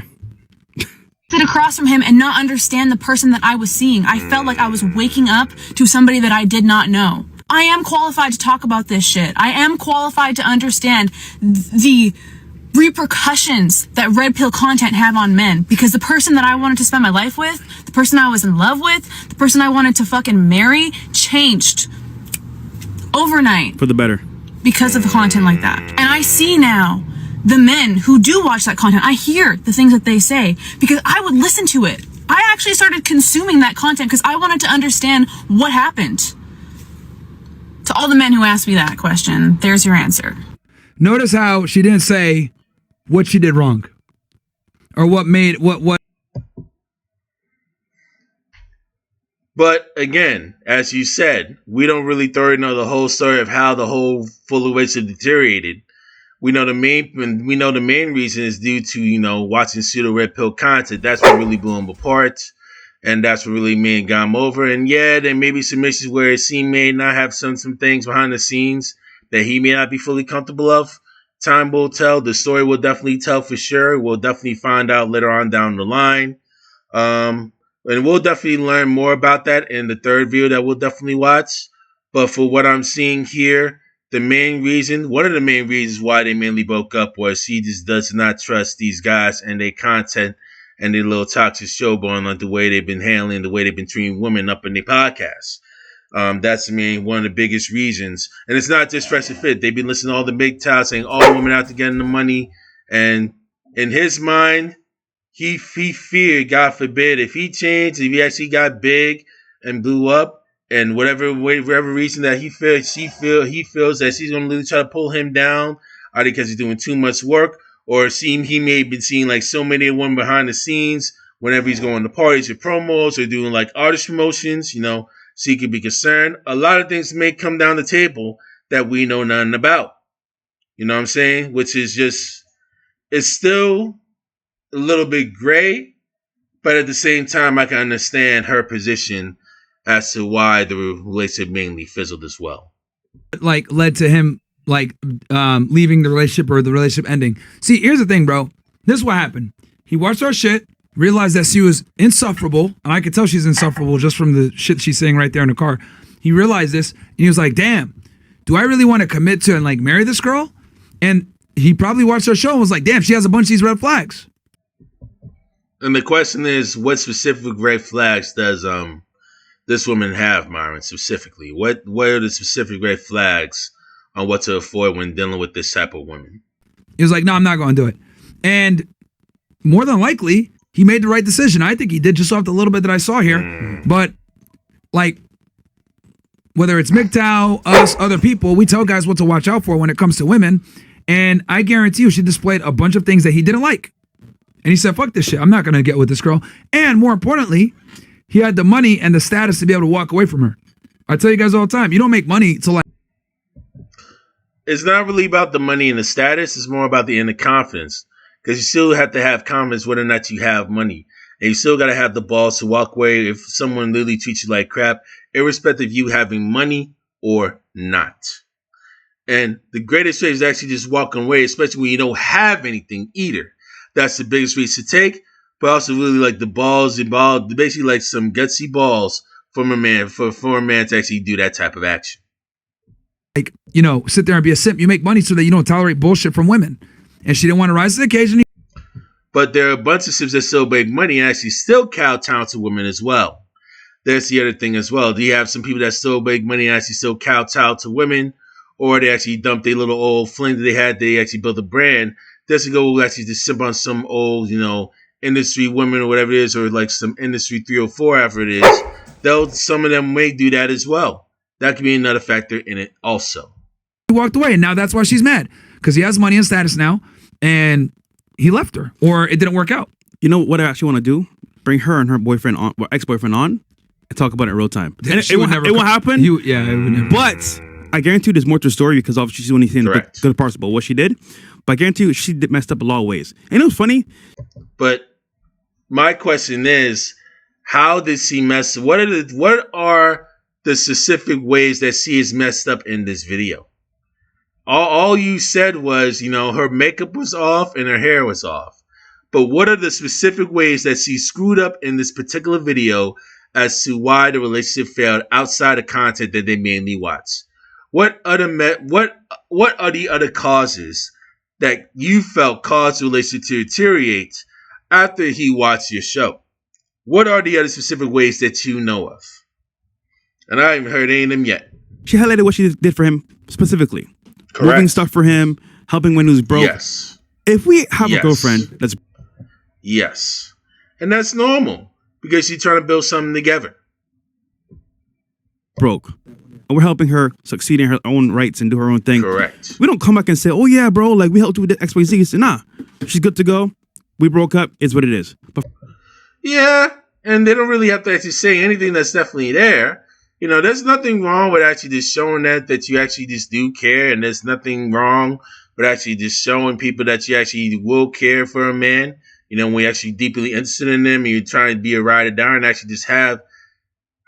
Sit across from him and not understand the person that I was seeing. I felt like I was waking up to somebody that I did not know. I am qualified to talk about this shit. I am qualified to understand the repercussions that red pill content have on men, because the person that I wanted to spend my life with, the person I was in love with, the person I wanted to fucking marry changed overnight. For the better. Because of the content like that. And I see now the men who do watch that content. I hear the things that they say because I would listen to it. I actually started consuming that content because I wanted to understand what happened. To all the men who asked me that question, there's your answer. Notice how she didn't say what she did wrong or what made what. But again, as you said, we don't really thoroughly know the whole story of how the whole full relationship deteriorated. We know the main reason is due to watching pseudo red pill content. That's what really blew him apart, and that's what really made got him over. And yeah, there may be some issues where he may not have some things behind the scenes that he may not be fully comfortable of. Time will tell. The story will definitely tell for sure. We'll definitely find out later on down the line. And we'll definitely learn more about that in the third video that we'll definitely watch. But for what I'm seeing here, one of the main reasons why they mainly broke up was he just does not trust these guys and their content and their little toxic showboating, like the way they've been handling, the way they've been treating women up in their podcasts. That's one of the biggest reasons. And it's not just Fresh and Fit. They've been listening to all the big touts saying all women out to getting the money. And in his mind, he feared, God forbid, if he changed, if he actually got big and blew up, and whatever reason that he feels that she's going to really try to pull him down, either because he's doing too much work, or he may have been seeing like so many women behind the scenes whenever he's going to parties or promos or doing like artist promotions, so he could be concerned. A lot of things may come down the table that we know nothing about. You know what I'm saying? Which is just, it's still a little bit gray, but at the same time, I can understand her position as to why the relationship mainly fizzled as well. Like led to him leaving the relationship or the relationship ending. See, here's the thing, bro. This is what happened. He watched our shit, realized that she was insufferable, and I could tell she's insufferable just from the shit she's saying right there in the car. He realized this, and he was like, damn, do I really want to commit to and like marry this girl? And he probably watched our show and was like, damn, she has a bunch of these red flags. And the question is, what specific red flags does this woman have, Myron, specifically? What are the specific red flags on what to avoid when dealing with this type of woman? He was like, no, I'm not going to do it. And more than likely, he made the right decision. I think he did, just off the little bit that I saw here. But like, whether it's MGTOW, us, other people, we tell guys what to watch out for when it comes to women. And I guarantee you she displayed a bunch of things that he didn't like. And he said, fuck this shit. I'm not going to get with this girl. And more importantly, he had the money and the status to be able to walk away from her. I tell you guys all the time, you don't make money to like. It's not really about the money and the status. It's more about the inner confidence. Because you still have to have confidence whether or not you have money. And you still got to have the balls to walk away if someone literally treats you like crap, irrespective of you having money or not. And the greatest way is actually just walking away, especially when you don't have anything either. That's the biggest risk to take, but also really like the balls involved, basically like some gutsy balls from a man, for a man to actually do that type of action. Like, sit there and be a simp. You make money so that you don't tolerate bullshit from women. And she didn't want to rise to the occasion. But there are a bunch of simps that still make money and actually still cow talented women as well. That's the other thing as well. Do you have some people that still make money and actually still cow to women, or they actually dump their little old fling that they had, they actually built a brand, just to go actually just simp on some old, industry women or whatever it is, or like some industry 304, however it is. Some of them may do that as well. That could be another factor in it also. He walked away, and now that's why she's mad, because he has money and status now, and he left her, or it didn't work out. You know what I actually want to do? Bring her and her boyfriend on, or ex-boyfriend on, and talk about it in real time. And it won't happen. It would never. But I guarantee you there's more to the story, because obviously she's doing anything the good parts about what she did. But I guarantee you she messed up a lot of ways. And it was funny. But my question is, how did she mess? What are the specific ways that she is messed up in this video? All you said was, her makeup was off and her hair was off. But what are the specific ways that she screwed up in this particular video as to why the relationship failed outside the content that they mainly watch? What are the other causes that you felt caused the relationship to deteriorate after he watched your show? What are the other specific ways that you know of? And I haven't heard any of them yet. She highlighted what she did for him specifically. Correct. Moving stuff for him, helping when he was broke. Yes. If we have a girlfriend that's... Yes. And that's normal, because she's trying to build something together. Broke. And we're helping her succeed in her own rights and do her own thing. Correct. We don't come back and say, oh yeah, bro, like we helped you with the XYZ. Nah, she's good to go. We broke up. It's what it is. But yeah, and they don't really have to actually say anything that's definitely there. There's nothing wrong with actually just showing that you actually just do care, and there's nothing wrong with actually just showing people that you actually will care for a man. When you're actually deeply interested in them, and you're trying to be a ride or die, and actually just have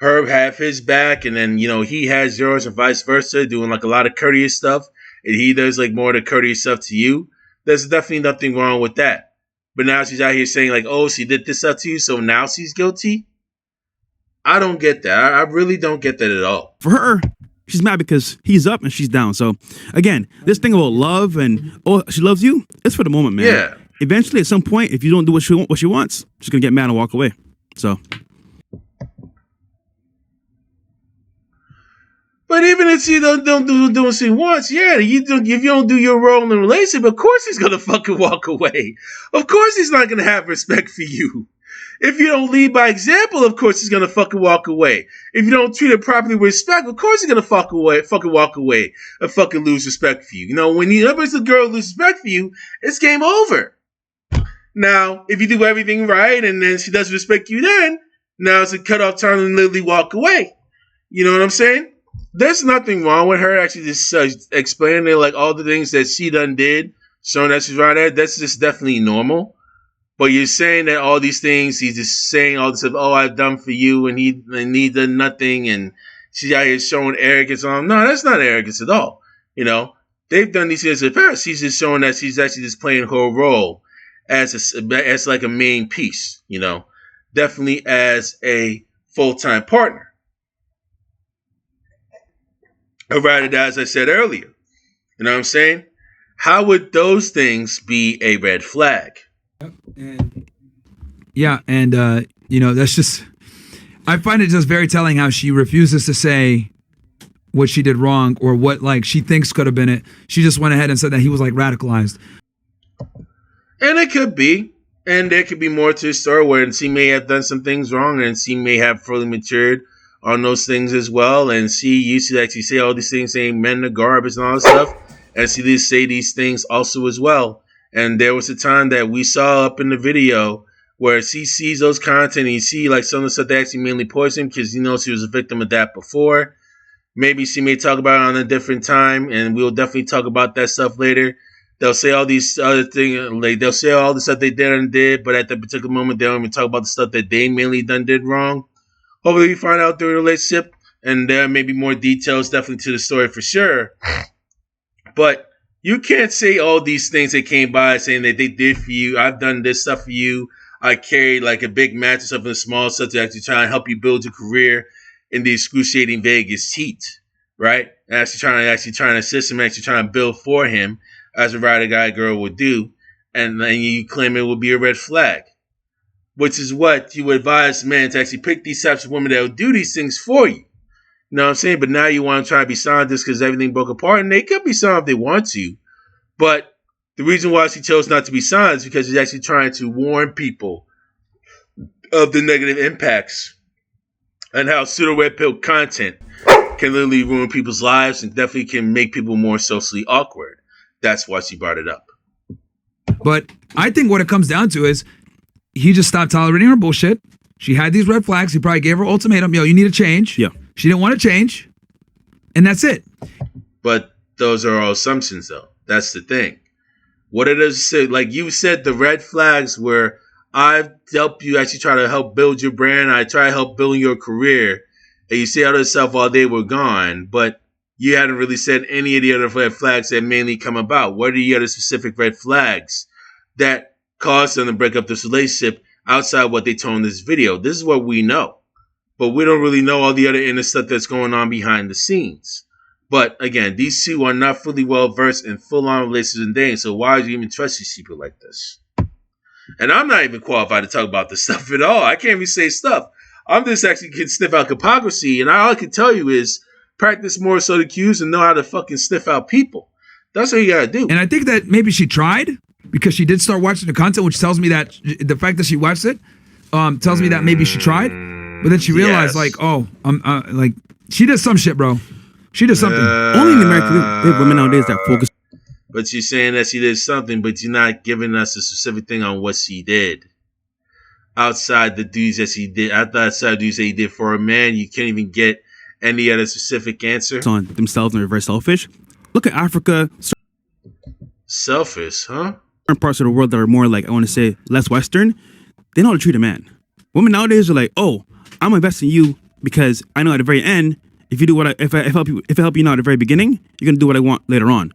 Herb have his back, and then he has yours, and vice versa, doing like a lot of courteous stuff, and he does like more of the courteous stuff to you. There's definitely nothing wrong with that. But now she's out here saying like, oh, she did this stuff to you, so now she's guilty. I don't get that. I really don't get that at all. For her, she's mad because he's up and she's down. So again, this thing about love and she loves you, it's for the moment, man. Yeah. Eventually, at some point, if you don't do what she wants, she's gonna get mad and walk away. So. But even if she don't do what she wants, if you don't do your role in the relationship, of course he's gonna fucking walk away. Of course he's not gonna have respect for you. If you don't lead by example, of course he's gonna fucking walk away. If you don't treat her properly with respect, of course he's gonna fucking walk away and fucking lose respect for you. When the girl loses respect for you, it's game over. Now, if you do everything right and then she doesn't respect you, then now it's a cut off time and literally walk away. You know what I'm saying? There's nothing wrong with her actually just explaining like all the things that she done did, showing that she's right at. That's just definitely normal. But you're saying that all these things, he's just saying all this stuff, oh, I've done for you, and he done nothing, and she's out here showing arrogance on him. No, that's not arrogance at all. They've done these things in the past. She's just showing that she's actually just playing her role as like a main piece, definitely as a full-time partner. Or rather, as I said earlier, you know what I'm saying? How would those things be a red flag? That's just, I find it just very telling how she refuses to say what she did wrong or what like she thinks could have been it. She just went ahead and said that he was like radicalized. And it could be. And there could be more to the story where she may have done some things wrong and she may have fully matured on those things as well. And she used to actually say all these things, saying men are garbage and all that stuff. And she did say these things also as well. And there was a time that we saw up in the video where she sees those content and you see like some of the stuff that actually mainly poisoned because she was a victim of that before. Maybe she may talk about it on a different time, and we'll definitely talk about that stuff later. They'll say all these other things, like they'll say all the stuff they did, but at that particular moment, they don't even talk about the stuff that they mainly did wrong. Hopefully, we find out during the relationship, and there may be more details definitely to the story for sure. But you can't say all these things that came by saying that they did for you. I've done this stuff for you. I carried like a big mattress up in a small stuff to actually try and help you build your career in the excruciating Vegas heat, right? And actually trying to assist him, actually trying to build for him as a ride guy girl would do. And then you claim it would be a red flag, which is what you would advise men to actually pick these types of women that will do these things for you. You know what I'm saying? But now you want to try to be signed just because everything broke apart, and they could be signed if they want to. But the reason why she chose not to be signed is because she's actually trying to warn people of the negative impacts and how pseudo red pill content can literally ruin people's lives and definitely can make people more socially awkward. That's why she brought it up. But I think what it comes down to is he just stopped tolerating her bullshit. She had these red flags. He probably gave her an ultimatum. Yo, you need to change. Yeah. She didn't want to change. And that's it. But those are all assumptions, though. That's the thing. What it is, like you said, the red flags were, I've helped you actually try to help build your brand. I try to help build your career. And you say all this stuff while they were gone. But you hadn't really said any of the other red flags that mainly come about. What are the other specific red flags that caused them to break up this relationship outside what they told in this video? This is what we know. But we don't really know all the other inner stuff that's going on behind the scenes. But again, these two are not fully well versed in full-on relationships and dating. So why would you even trust these people like this? And I'm not even qualified to talk about this stuff at all. I can't even say stuff. I'm just actually can sniff out hypocrisy. And all I can tell you is practice more social cues and know how to fucking sniff out people. That's what you gotta do. And I think that maybe she tried because she did start watching the content, which tells me that the fact that she watched it tells me that maybe she tried. But then she realized, like, oh, like she did some shit, bro. She did something. Only in America, there are women nowadays that focus. But you're saying that she did something, but you're not giving us a specific thing on what she did. outside the duties that he did. Outside the duties that he did for a man, you can't even get any other specific answer. On themselves and they're very selfish. Look at Africa, Selfish, huh? certain parts of the world that are more like, I want to say, less Western. They know how to treat a man. Women nowadays are like, oh, I'm investing in you because I know at the very end, if you do what if I help you now at the very beginning, you're gonna do what I want later on.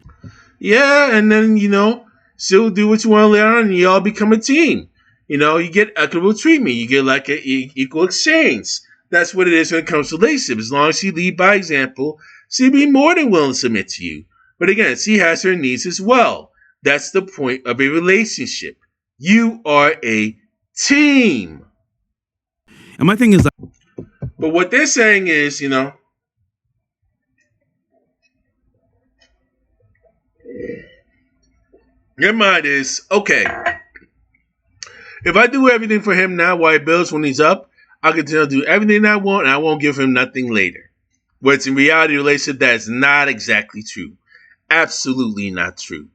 Yeah, and then she'll do what you want later on, and you all become a team. You get equitable treatment. You get like an equal exchange. That's what it is when it comes to relationship. As long as she lead by example, she'll be more than willing to submit to you. But again, she has her needs as well. That's the point of a relationship. You are a team. And my thing is like, but what they're saying is, your mind is, okay, if I do everything for him now while he builds when he's up, I can tell do everything I want and I won't give him nothing later. But in reality, relationship, that is not exactly true. Absolutely not true.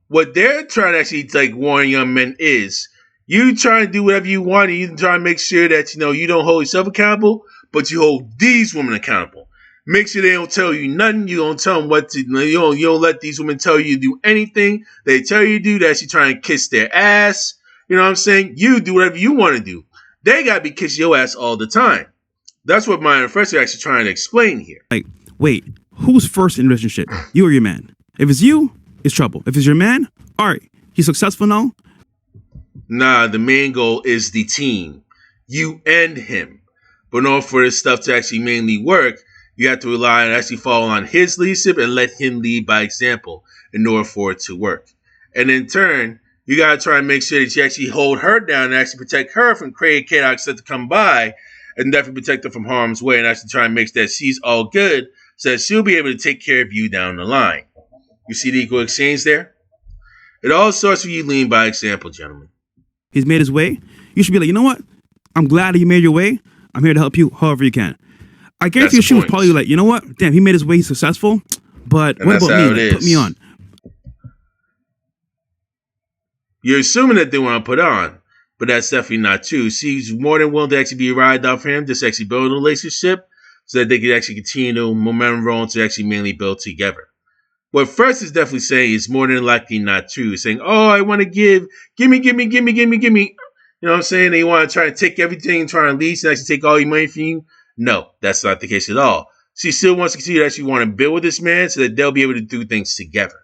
What they're trying to actually warn young men is, you trying to do whatever you want and you try to make sure that, you don't hold yourself accountable, but you hold these women accountable. Make sure they don't tell you nothing. You don't tell them what to do. You don't let these women tell you to do anything. They tell you to do that. You trying to kiss their ass. You know what I'm saying? You do whatever you want to do. They got to be kissing your ass all the time. That's what my professor actually trying to explain here. Like, wait, who's first in a relationship? You or your man? If it's you, it's trouble. If it's your man, all right, he's successful now. Nah, the main goal is the team. You and him. But in order for this stuff to actually mainly work, you have to rely and actually follow on his leadership and let him lead by example in order for it to work. And in turn, you got to try and make sure that you actually hold her down and actually protect her from crazy chaos that to come by, and definitely protect her from harm's way and actually try and make sure that she's all good so that she'll be able to take care of you down the line. You see the equal exchange there? It all starts with you leading by example, gentlemen. He's made his way. You should be like, you know what? I'm glad that you made your way. I'm here to help you however you can. I guarantee you she was probably like, you know what? Damn, he made his way. He's successful. But what about me? Like, put me on. You're assuming that they want to put on, but that's definitely not true. She's more than willing to actually be a ride off for him, just actually build a relationship so that they can actually continue the momentum rolling to actually mainly build together. What first is definitely saying is more than likely not true. It's saying, oh, I want to give me. You know what I'm saying? They want to try to take everything, try to lease and actually take all your money from you. No, that's not the case at all. She still wants to continue to actually want to build with this man so that they'll be able to do things together.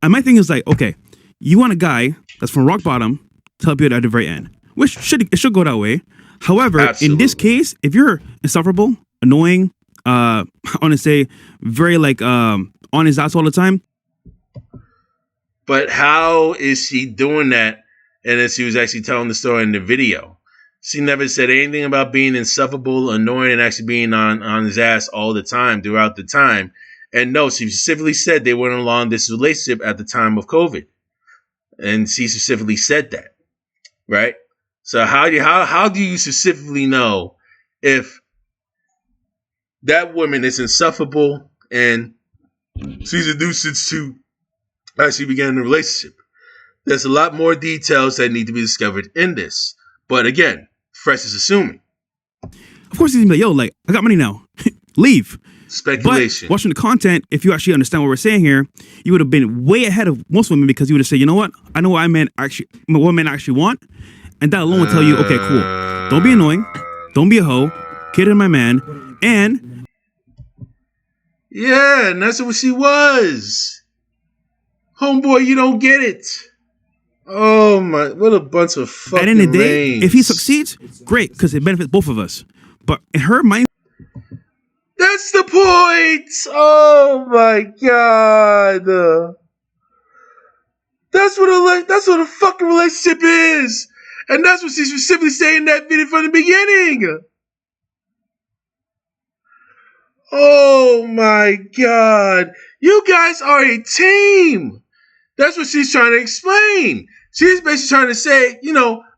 And my thing is like, okay, you want a guy that's from rock bottom to help you at the very end, which it should go that way. However, absolutely. In this case, if you're insufferable, annoying, I want to say very like on his ass all the time. But how is she doing that? And as she was actually telling the story in the video, she never said anything about being insufferable, annoying, and actually being on his ass all the time throughout the time. And no, she specifically said they weren't along this relationship at the time of COVID. And she specifically said that, right? So how do you specifically know if that woman is insufferable and she's a nuisance to actually begin the relationship? There's a lot more details that need to be discovered in this. But again, Fresh is assuming. Of course he's gonna be like, yo, like, I got money now. Leave. Speculation. But watching the content, if you actually understand what we're saying here, you would have been way ahead of most women because you would have said, you know what? I know what men actually want. And that alone will tell you, okay, cool. Don't be annoying. Don't be a hoe. Kid in my man. And yeah, and that's what she was. Homeboy, you don't get it. Oh my, what a bunch of fucking at the end of the day, lames. If he succeeds, great, because it benefits both of us. But in her mind, that's the point. Oh my god. That's what a fucking relationship is. And that's what she specifically saying in that video from the beginning. Oh my god. You guys are a team. That's what she's trying to explain. She's basically trying to say,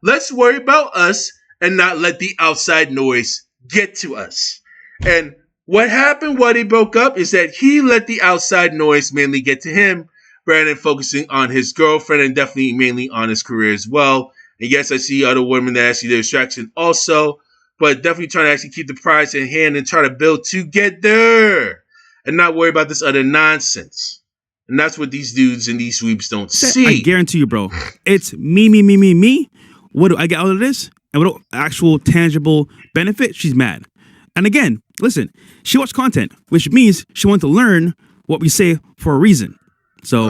let's worry about us and not let the outside noise get to us. And what happened while they broke up is that he let the outside noise mainly get to him rather than focusing on his girlfriend and definitely mainly on his career as well And yes, I see other women that actually their distraction also, but definitely trying to actually keep the prize in hand and try to build together and not worry about this other nonsense. And that's what these dudes and these sweeps don't see. I guarantee you, bro. It's me. What do I get out of this? And what actual tangible benefit? She's mad. And again, listen, she watched content, which means she wanted to learn what we say for a reason. So,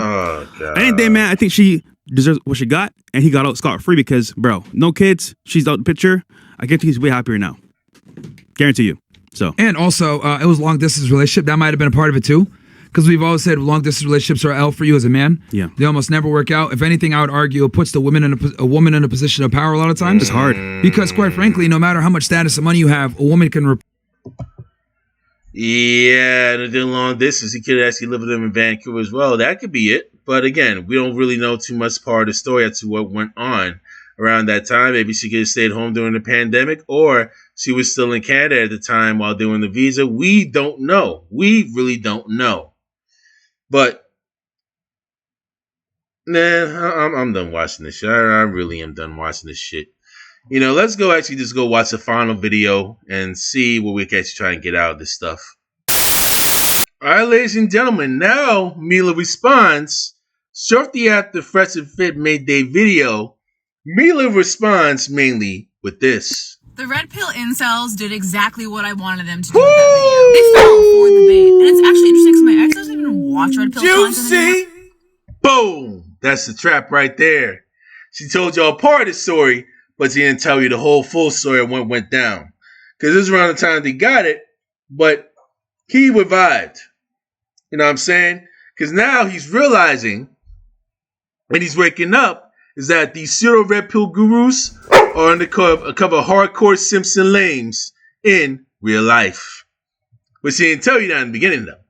anything, man, I think she deserves what she got, and he got out scot-free because, bro, no kids, she's out the picture. I guarantee he's way happier now. Guarantee you. So, and also, it was a long-distance relationship. That might have been a part of it, too. Because we've always said long-distance relationships are L for you as a man. Yeah. They almost never work out. If anything, I would argue it puts the woman in a position of power a lot of times. It's hard. Because, quite frankly, no matter how much status and money you have, a woman can... Yeah, and then long distance, he could actually live with them in Vancouver as well. That could be it. But again, we don't really know too much part of the story as to what went on around that time. Maybe she could have stayed home during the pandemic, or she was still in Canada at the time while doing the visa. We don't know. We really don't know. But, I'm done watching this shit. I really am done watching this shit. You know, let's go just go watch the final video and see what we can actually try and get out of this stuff. All right, ladies and gentlemen, now Mila responds. Shortly after Fresh and Fit made their video, Mila responds mainly with this. The red pill incels did exactly what I wanted them to do with that video. They fell for the bait. And it's actually interesting because my ex doesn't even watch red pill content anymore. Boom! That's the trap right there. She told y'all part of the story, but she didn't tell you the whole full story of what went down. Because this is around the time they got it, but he revived. You know what I'm saying? Because now he's realizing, and he's waking up, is that these pseudo red pill gurus are undercover hardcore Simpson lames in real life. But she didn't tell you that in the beginning, though.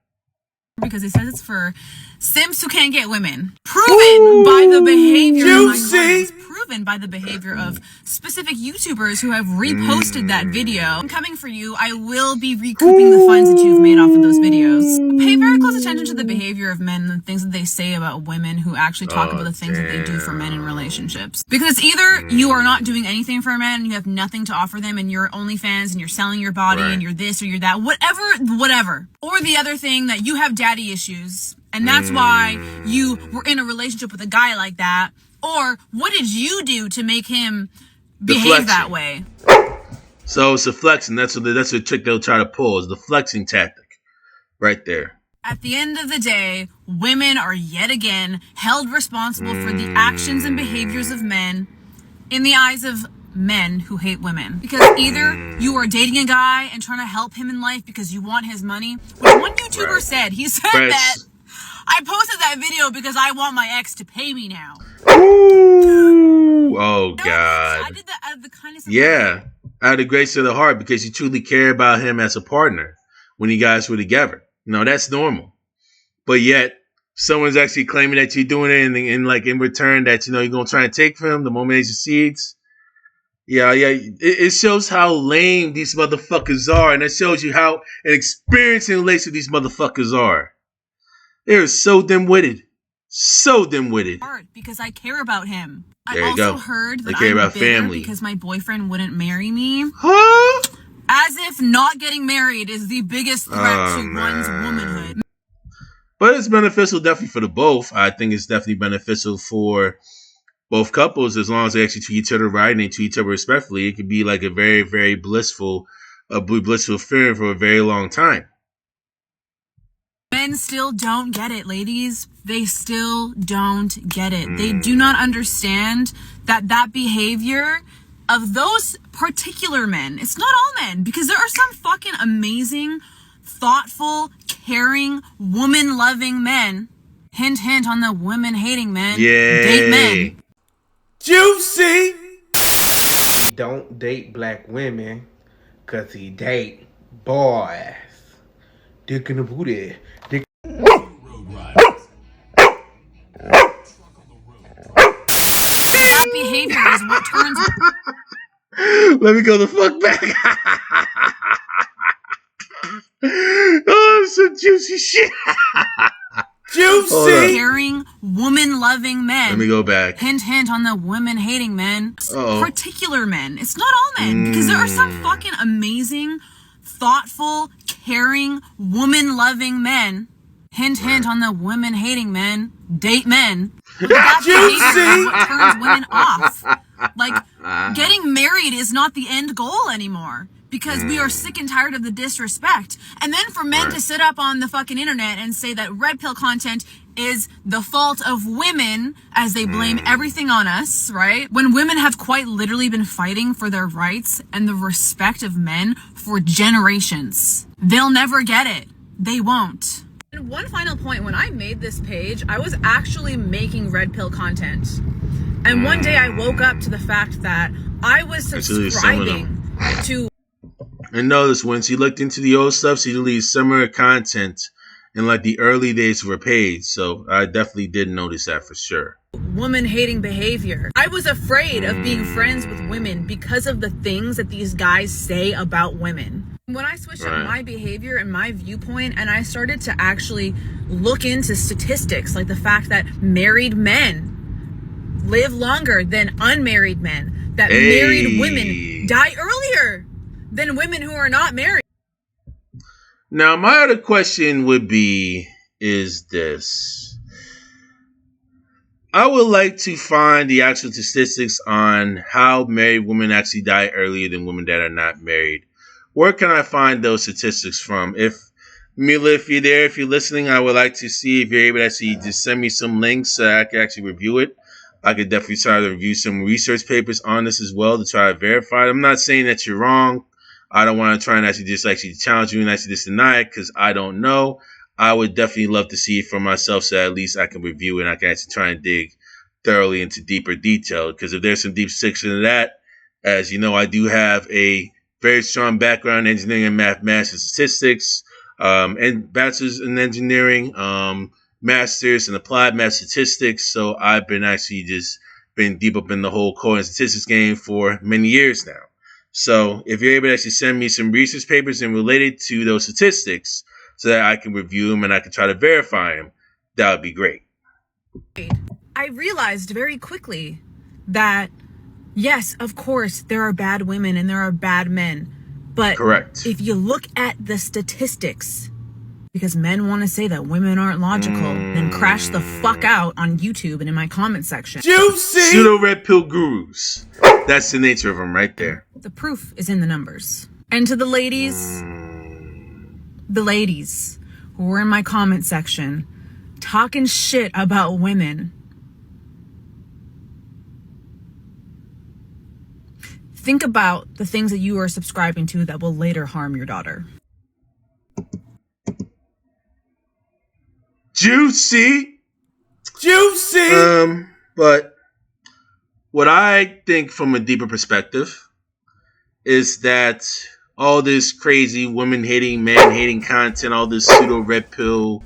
Because it says it's for simps who can't get women. Proven by the behavior of my clients. Proven by the behavior of specific YouTubers who have reposted that video. I'm coming for you. I will be recouping the funds that you've made off of those videos. Pay very close attention to the behavior of men and the things that they say about women who actually talk about the things that they do for men in relationships. Because it's either you are not doing anything for a man and you have nothing to offer them and you're OnlyFans and you're selling your body and you're this or you're that, whatever. Or the other thing that you have daddy issues and that's why you were in a relationship with a guy like that. Or what did you do to make him behave that way? So it's a flexing. That's a trick they'll try to pull, is the flexing tactic right there. At the end of the day, women are yet again held responsible for the actions and behaviors of men in the eyes of men who hate women. Because either you are dating a guy and trying to help him in life because you want his money, which one YouTuber said, he said that I posted that video because I want my ex to pay me now. Ooh. Oh, God. I did that out of the kindness of my heart. Out of the grace of the heart, because you truly care about him as a partner when you guys were together. No, that's normal. But yet, someone's actually claiming that you're doing it and like in return that, you know, you're going to try and take from him the moment he succeeds. Yeah. It shows how lame these motherfuckers are. And it shows you how inexperienced and lazy these motherfuckers are. They're so dim-witted. So dim-witted. Because I care about him. There I you also go. heard that I care I'm about bitter family. because my boyfriend wouldn't marry me. Huh? As if not getting married is the biggest threat to one's womanhood. But it's beneficial definitely for the both. I think it's definitely beneficial for both couples as long as they actually treat each other right and they treat each other respectfully. It could be like a very, very blissful feeling for a very long time. Men still don't get it, ladies. They still don't get it. They do not understand that behavior of those particular men. It's not all men, because there are some fucking amazing, thoughtful, caring, woman-loving men. Hint, hint on the women-hating men. Yay. Date men. Juicy. Don't date black women, cause he date boys. Dick in the booty. Dick. That behavior is what turns... Let me go the fuck back. Oh, some juicy shit. Juicy. caring, woman-loving men. Let me go back. Hint, hint on the women-hating men. Uh-oh. Particular men. It's not all men. Because there are some fucking amazing, thoughtful, caring, woman-loving men. Hint, hint on the women-hating men. Date men. But that's what turns women off. Like, getting married is not the end goal anymore. Because we are sick and tired of the disrespect. And then for men to sit up on the fucking internet and say that red pill content is the fault of women as they blame everything on us, right? When women have quite literally been fighting for their rights and the respect of men for generations. They'll never get it. They won't. And one final point, when I made this page, I was actually making red pill content. And one day I woke up to the fact that I was subscribing to... And notice when she looked into the old stuff, she deleted some of her content in like the early days of her page. So I definitely did notice that for sure. Woman-hating behavior. I was afraid of being friends with women because of the things that these guys say about women. When I switched up my behavior and my viewpoint and I started to actually look into statistics, like the fact that married men live longer than unmarried men, that married women die earlier than women who are not married. Now, my other question would be, is this. I would like to find the actual statistics on how married women actually die earlier than women that are not married. Where can I find those statistics from? If Mila, if you're there, if you're listening, I would like to see if you're able to actually just send me some links so I can actually review it. I could definitely try to review some research papers on this as well to try to verify it. I'm not saying that you're wrong. I don't want to try and actually challenge you and actually just deny it because I don't know. I would definitely love to see it for myself so at least I can review it and I can actually try and dig thoroughly into deeper detail. Because if there's some deep section of that, as you know, I do have a very strong background in engineering and mathematics and statistics, and bachelor's in engineering, master's in applied math statistics. So I've been actually just been deep up in the whole core and statistics game for many years now. So if you're able to actually send me some research papers and related to those statistics so that I can review them and I can try to verify them, that would be great. I realized very quickly that, yes, of course, there are bad women and there are bad men. But correct. If you look at the statistics, because men want to say that women aren't logical, then crash the fuck out on YouTube and in my comment section. Juicy! Pseudo red pill gurus. That's the nature of them right there. The proof is in the numbers. And to the ladies who were in my comment section talking shit about women, think about the things that you are subscribing to that will later harm your daughter. Juicy. But what I think from a deeper perspective is that all this crazy women-hating, man-hating content, all this pseudo-red pill,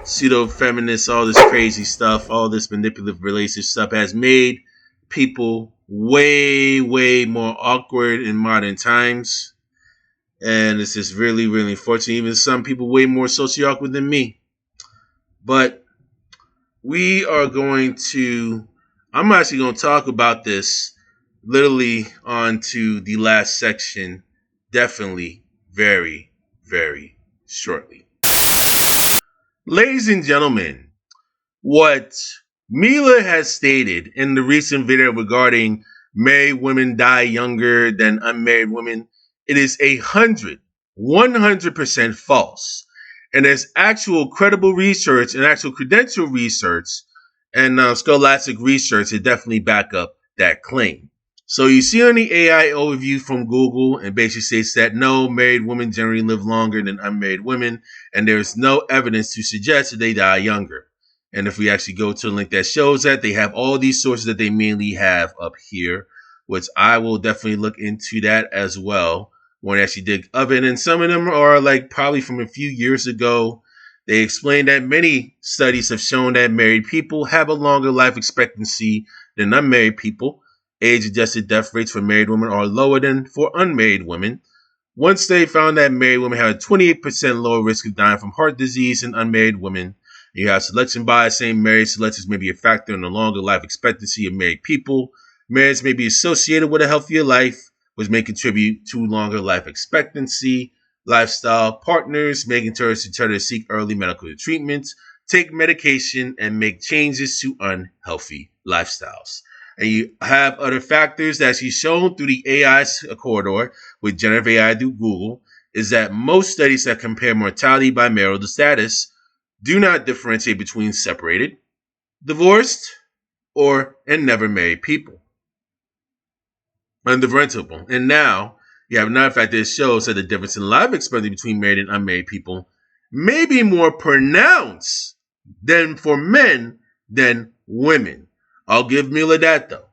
pseudo-feminist, all this crazy stuff, all this manipulative relationship stuff has made people way, way more awkward in modern times. And it's just really, really unfortunate. Even some people way more socially awkward than me. But we are going to... I'm actually going to talk about this literally onto the last section, definitely very, very shortly. Ladies and gentlemen, what Mila has stated in the recent video regarding married women die younger than unmarried women, it is 100% false. And there's actual credible research and actual credential research and scholastic research that definitely back up that claim. So you see on the AI overview from Google, and basically states that no, married women generally live longer than unmarried women, and there's no evidence to suggest that they die younger. And if we actually go to the link that shows that, they have all these sources that they mainly have up here, which I will definitely look into that as well when I actually dig up it. And some of them are like probably from a few years ago. They explain that many studies have shown that married people have a longer life expectancy than unmarried people. Age-adjusted death rates for married women are lower than for unmarried women. One study found that married women have a 28% lower risk of dying from heart disease than unmarried women. You have selection bias, saying marriage selections may be a factor in the longer life expectancy of married people. Marriage may be associated with a healthier life, which may contribute to longer life expectancy. Lifestyle partners may encourage each other to seek early medical treatment, take medication, and make changes to unhealthy lifestyles. And you have other factors that she's shown through the AI corridor with generative AI through Google, is that most studies that compare mortality by marital status do not differentiate between separated, divorced, and never married people. Undifferentiable. And now you have another fact that shows that the difference in life expectancy between married and unmarried people may be more pronounced than for men than women. I'll give Mila that, though.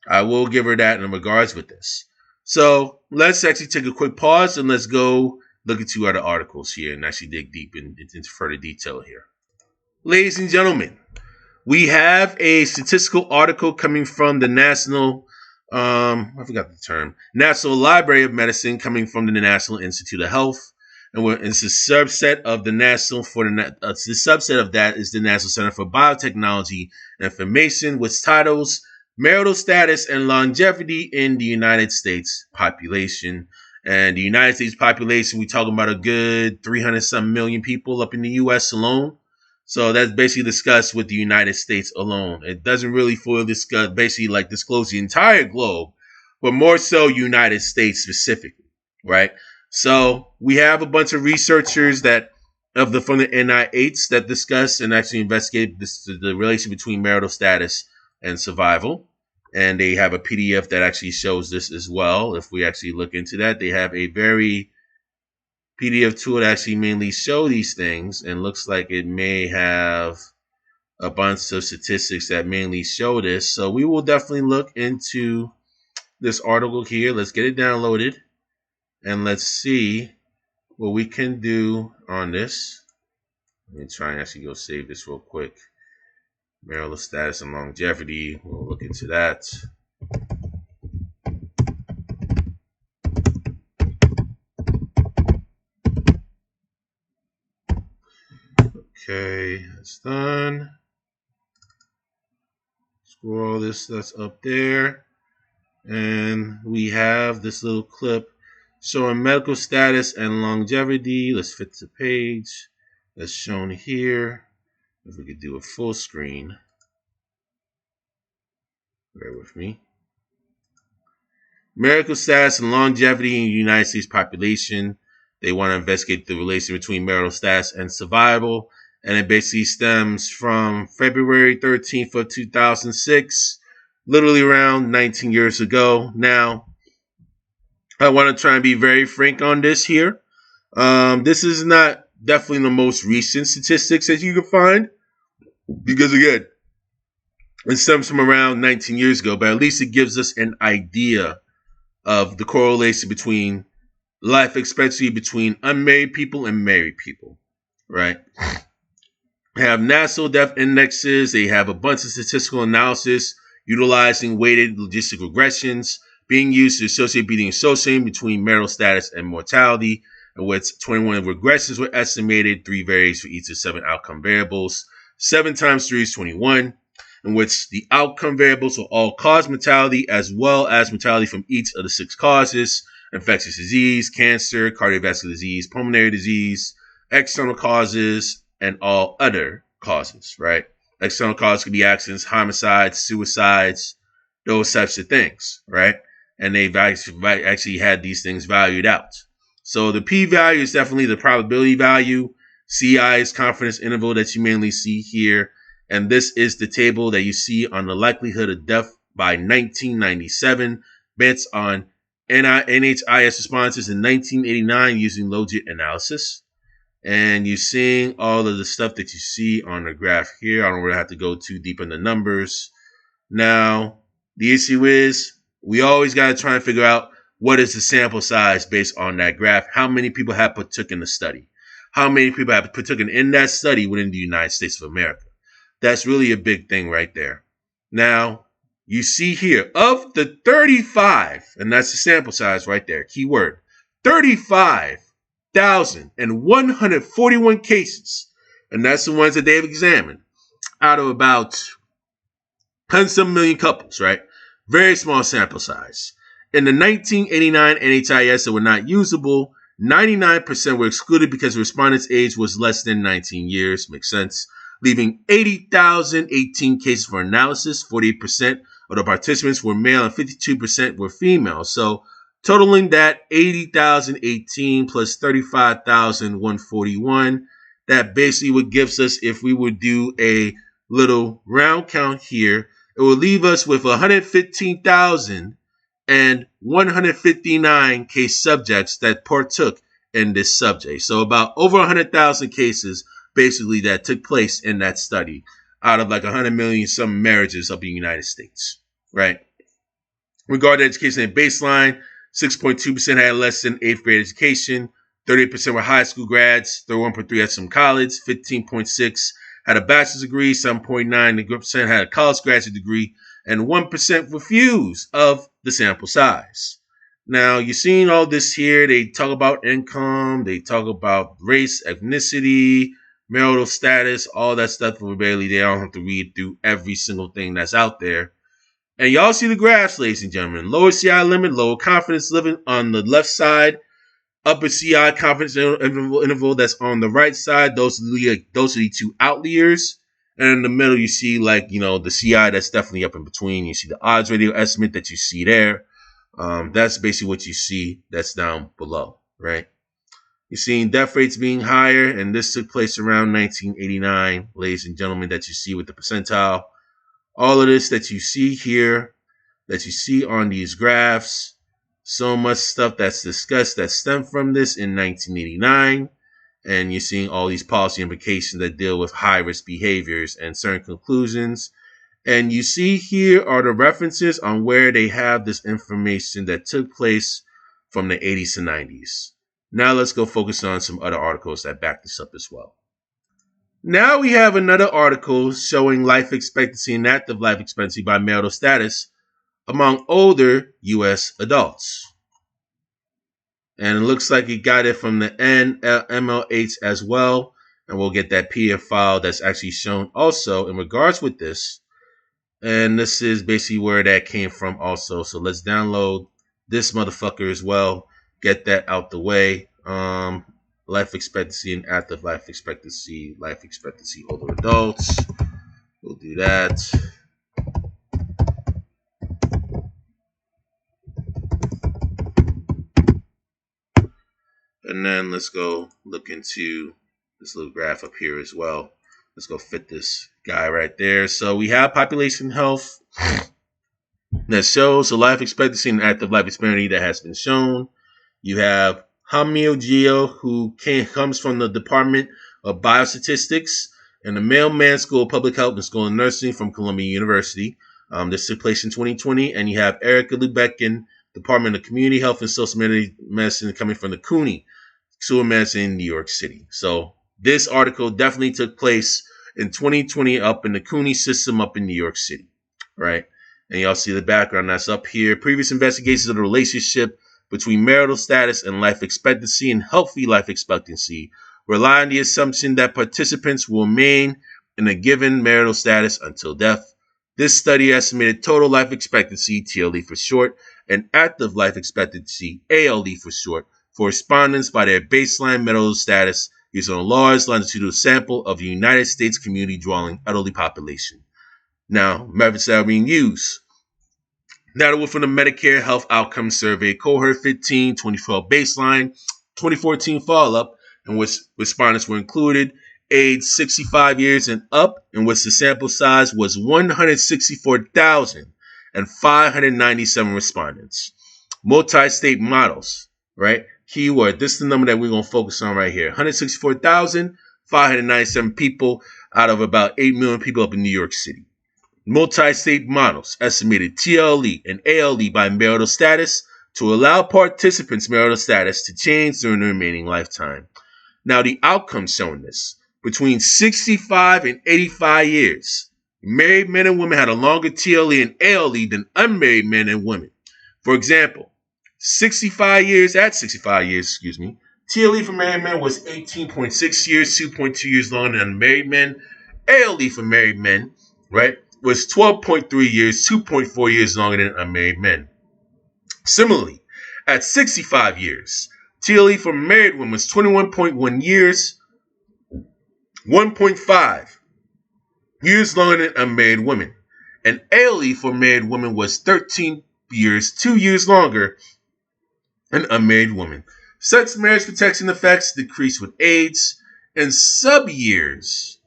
I will give her that in regards with this. So let's actually take a quick pause and let's go look at two other articles here and actually dig deep into further detail here. Ladies and gentlemen, we have a statistical article coming from the National Library of Medicine, coming from the National Institute of Health. And it's a subset of the the subset of that is the National Center for Biotechnology and Information, which titles Marital Status and Longevity in the United States Population. And the United States population, we're talking about a good 300-some million people up in the U.S. alone. So that's basically discussed with the United States alone. It doesn't really fully discuss, disclose the entire globe, but more so United States specifically, right? So we have a bunch of researchers from the NIH that discuss and actually investigate the relation between marital status and survival. And they have a PDF that actually shows this as well. If we actually look into that, they have a very PDF tool that actually mainly show these things, and looks like it may have a bunch of statistics that mainly show this. So we will definitely look into this article here. Let's get it downloaded. And let's see what we can do on this. Let me try and actually go save this real quick. Marital status and longevity. We'll look into that. Okay, that's done. Scroll this that's up there. And we have this little clip showing medical status and longevity. Let's fit the page that's shown here. If we could do a full screen. Bear with me. Medical status and longevity in the United States population. They want to investigate the relation between marital status and survival. And it basically stems from February 13th of 2006, literally around 19 years ago. Now, I want to try and be very frank on this here. This is not definitely the most recent statistics that you can find, because again, it stems from around 19 years ago, but at least it gives us an idea of the correlation between life expectancy between unmarried people and married people, right? They have national death indexes. They have a bunch of statistical analysis utilizing weighted logistic regressions being used to associate between marital status and mortality, in which 21 regressions were estimated, 3 varies for each of 7 outcome variables. 7 times 3 is 21, in which the outcome variables will all cause mortality, as well as mortality from each of the 6 causes: infectious disease, cancer, cardiovascular disease, pulmonary disease, external causes, and all other causes, right? External causes could be accidents, homicides, suicides, those types of things, right? And they've actually had these things valued out. So the p-value is definitely the probability value. CI is confidence interval that you mainly see here. And this is the table that you see on the likelihood of death by 1997, based on NHIS responses in 1989 using logit analysis. And you're seeing all of the stuff that you see on the graph here. I don't really have to go too deep in the numbers. Now, the issue is we always got to try and figure out what is the sample size based on that graph. How many people have partook in the study? How many people have partook in that study within the United States of America? That's really a big thing right there. Now, you see here, of the 35, and that's the sample size right there, keyword, 35,141 cases And that's the ones that they've examined out of about 100 million couples, right? Very small sample size. In the 1989 NHIS that were not usable, 99% were excluded because the respondents' age was less than 19 years. Makes sense. Leaving 80,018 cases for analysis. 48% of the participants were male and 52% were female. So totaling that 80,018 plus 35,141, that basically what gives us, if we would do a little round count here, it will leave us with 115,159 case subjects that partook in this subject. So about over 100,000 cases basically that took place in that study out of like 100 million some marriages of the United States, right? Regarding education at baseline, 6.2% had less than 8th grade education, 38% were high school grads, 31.3% had some college, 15.6% had a bachelor's degree, 7.9% had a college graduate degree, and 1% refused of the sample size. Now, you're seeing all this here. They talk about income, they talk about race, ethnicity, marital status, all that stuff. Barely, they don't have to read through every single thing that's out there. And y'all see the graphs, ladies and gentlemen. Lower CI limit, lower confidence level on the left side. Upper CI confidence interval that's on the right side. Those are the two outliers. And in the middle, you see the CI that's definitely up in between. You see the odds ratio estimate that you see there. That's basically what you see that's down below, right? You're seeing death rates being higher, and this took place around 1989, ladies and gentlemen, that you see with the percentile. All of this that you see here, that you see on these graphs, so much stuff that's discussed that stemmed from this in 1989. And you're seeing all these policy implications that deal with high-risk behaviors and certain conclusions. And you see here are the references on where they have this information that took place from the 80s and 90s. Now let's go focus on some other articles that back this up as well. Now we have another article showing life expectancy and active life expectancy by marital status among older U.S. adults. And it looks like it got it from the NMLH as well. And we'll get that PDF file that's actually shown also in regards with this. And this is basically where that came from also. So let's download this motherfucker as well. Get that out the way. Life expectancy and active life expectancy older adults. We'll do that. And then let's go look into this little graph up here as well. Let's go fit this guy right there. So we have population health that shows the life expectancy and active life expectancy that has been shown. You have Hamil Gio, who comes from the Department of Biostatistics and the Mailman School of Public Health and School of Nursing from Columbia University. This took place in 2020. And you have Erica Lubecken, Department of Community Health and Social Medicine, coming from the CUNY School of Medicine in New York City. So this article definitely took place in 2020 up in the CUNY system up in New York City, right? And y'all see the background that's up here. Previous investigations of the relationship between marital status and life expectancy and healthy life expectancy rely on the assumption that participants will remain in a given marital status until death. This study estimated total life expectancy, TLE for short, and active life expectancy, ALE for short, for respondents by their baseline marital status using a large longitudinal sample of the United States community dwelling elderly population. Now, methods that are being used. Now, from the Medicare Health Outcomes Survey, Cohort 15, 2012 baseline, 2014 follow-up, in which respondents were included, age 65 years and up, in which the sample size was 164,597 respondents. Multi-state models, right? Keyword, this is the number that we're going to focus on right here. 164,597 people out of about 8 million people up in New York City. Multi-state models estimated TLE and ALE by marital status to allow participants' marital status to change during their remaining lifetime. Now, the outcomes showing this. Between 65 and 85 years, married men and women had a longer TLE and ALE than unmarried men and women. For example, 65 years, TLE for married men was 18.6 years, 2.2 years longer than unmarried men. ALE for married men, right, was 12.3 years, 2.4 years longer than unmarried men. Similarly, at 65 years, TLE for married women was 21.1 years, 1.5 years longer than unmarried women. And ALE for married women was 13 years, 2 years longer than unmarried women. Sex marriage protection effects decrease with age. In subgroups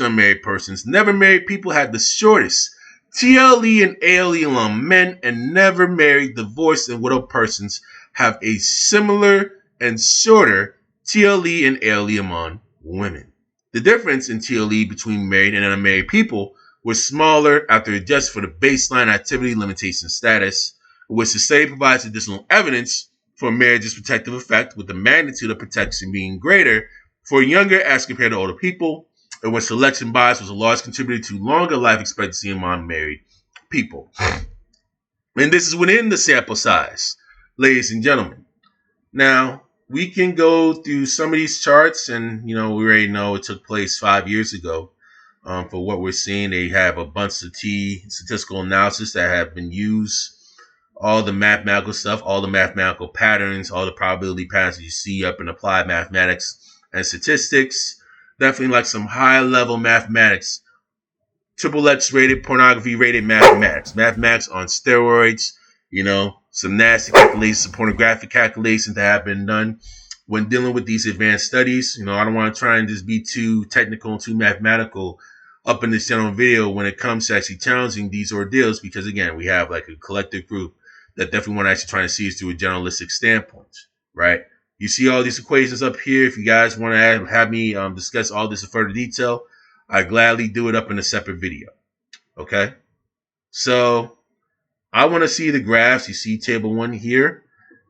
of unmarried persons, never married people had the shortest TLE and ALE among men, and never married, divorced, and widowed persons have a similar and shorter TLE and ALE among women. The difference in TLE between married and unmarried people was smaller after adjusting for the baseline activity limitation status, which the study provides additional evidence for marriage's protective effect, with the magnitude of protection being greater for younger as compared to older people, and when selection bias was a large contributor to longer life expectancy among married people. And this is within the sample size, ladies and gentlemen. Now, we can go through some of these charts, and we already know it took place 5 years ago. For what we're seeing, they have a bunch of statistical analysis that have been used, all the mathematical stuff, all the mathematical patterns, all the probability patterns that you see up in applied mathematics and statistics. Definitely like some high-level mathematics, triple X rated, pornography rated mathematics. Mathematics on steroids, some nasty calculations, some pornographic calculations that have been done when dealing with these advanced studies. I don't want to try and just be too technical and too mathematical up in this general video when it comes to actually challenging these ordeals, because again, we have like a collective group that definitely want to actually try to see this through a generalistic standpoint, right? You see all these equations up here. If you guys want to have me discuss all this in further detail, I gladly do it up in a separate video. Okay? So I want to see the graphs. You see table 1 here.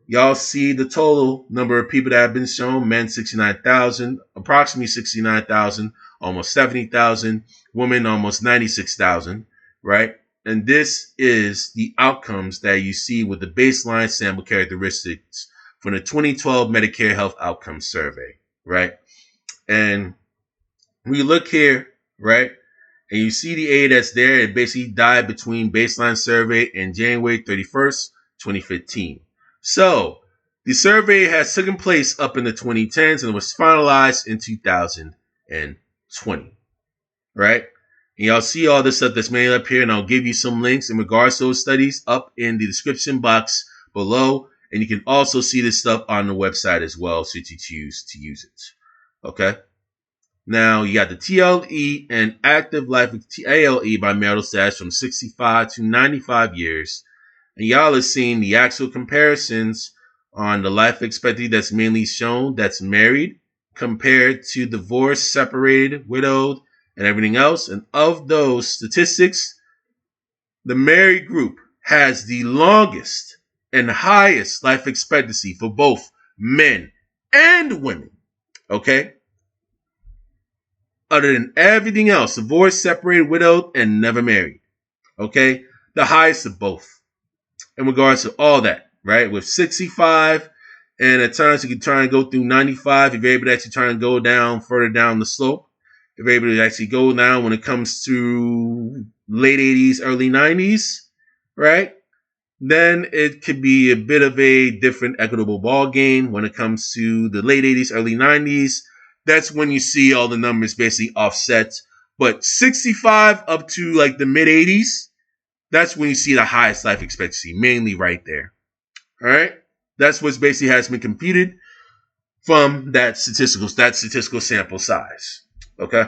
Y'all see the total number of people that have been shown. Men, 69,000, approximately 69,000, almost 70,000. Women, almost 96,000, right? And this is the outcomes that you see with the baseline sample characteristics from the 2012 Medicare Health Outcomes Survey, right? And we look here, right? And you see the A that's there. It basically died between baseline survey and January 31st, 2015. So the survey has taken place up in the 2010s and it was finalized in 2020, right? And y'all see all this stuff that's made up here, and I'll give you some links in regards to those studies up in the description box below. And you can also see this stuff on the website as well, should you choose to use it. Okay. Now, you got the TLE and active life ALE by marital status from 65 to 95 years. And y'all are seeing the actual comparisons on the life expectancy that's mainly shown, that's married, compared to divorced, separated, widowed, and everything else. And of those statistics, the married group has the longest and highest life expectancy for both men and women, okay? Other than everything else, divorced, separated, widowed, and never married, okay? The highest of both in regards to all that, right? With 65, and at times you can try and go through 95 if you're able to actually try and go down further down the slope. If you're able to actually go down when it comes to late 80s, early 90s, right? Then it could be a bit of a different equitable ball game. When it comes to the late 80s, early 90s, that's when you see all the numbers basically offset. But 65 up to like the mid 80s, that's when you see the highest life expectancy, mainly right there. All right? That's what's basically has been computed from that statistical sample size. Okay?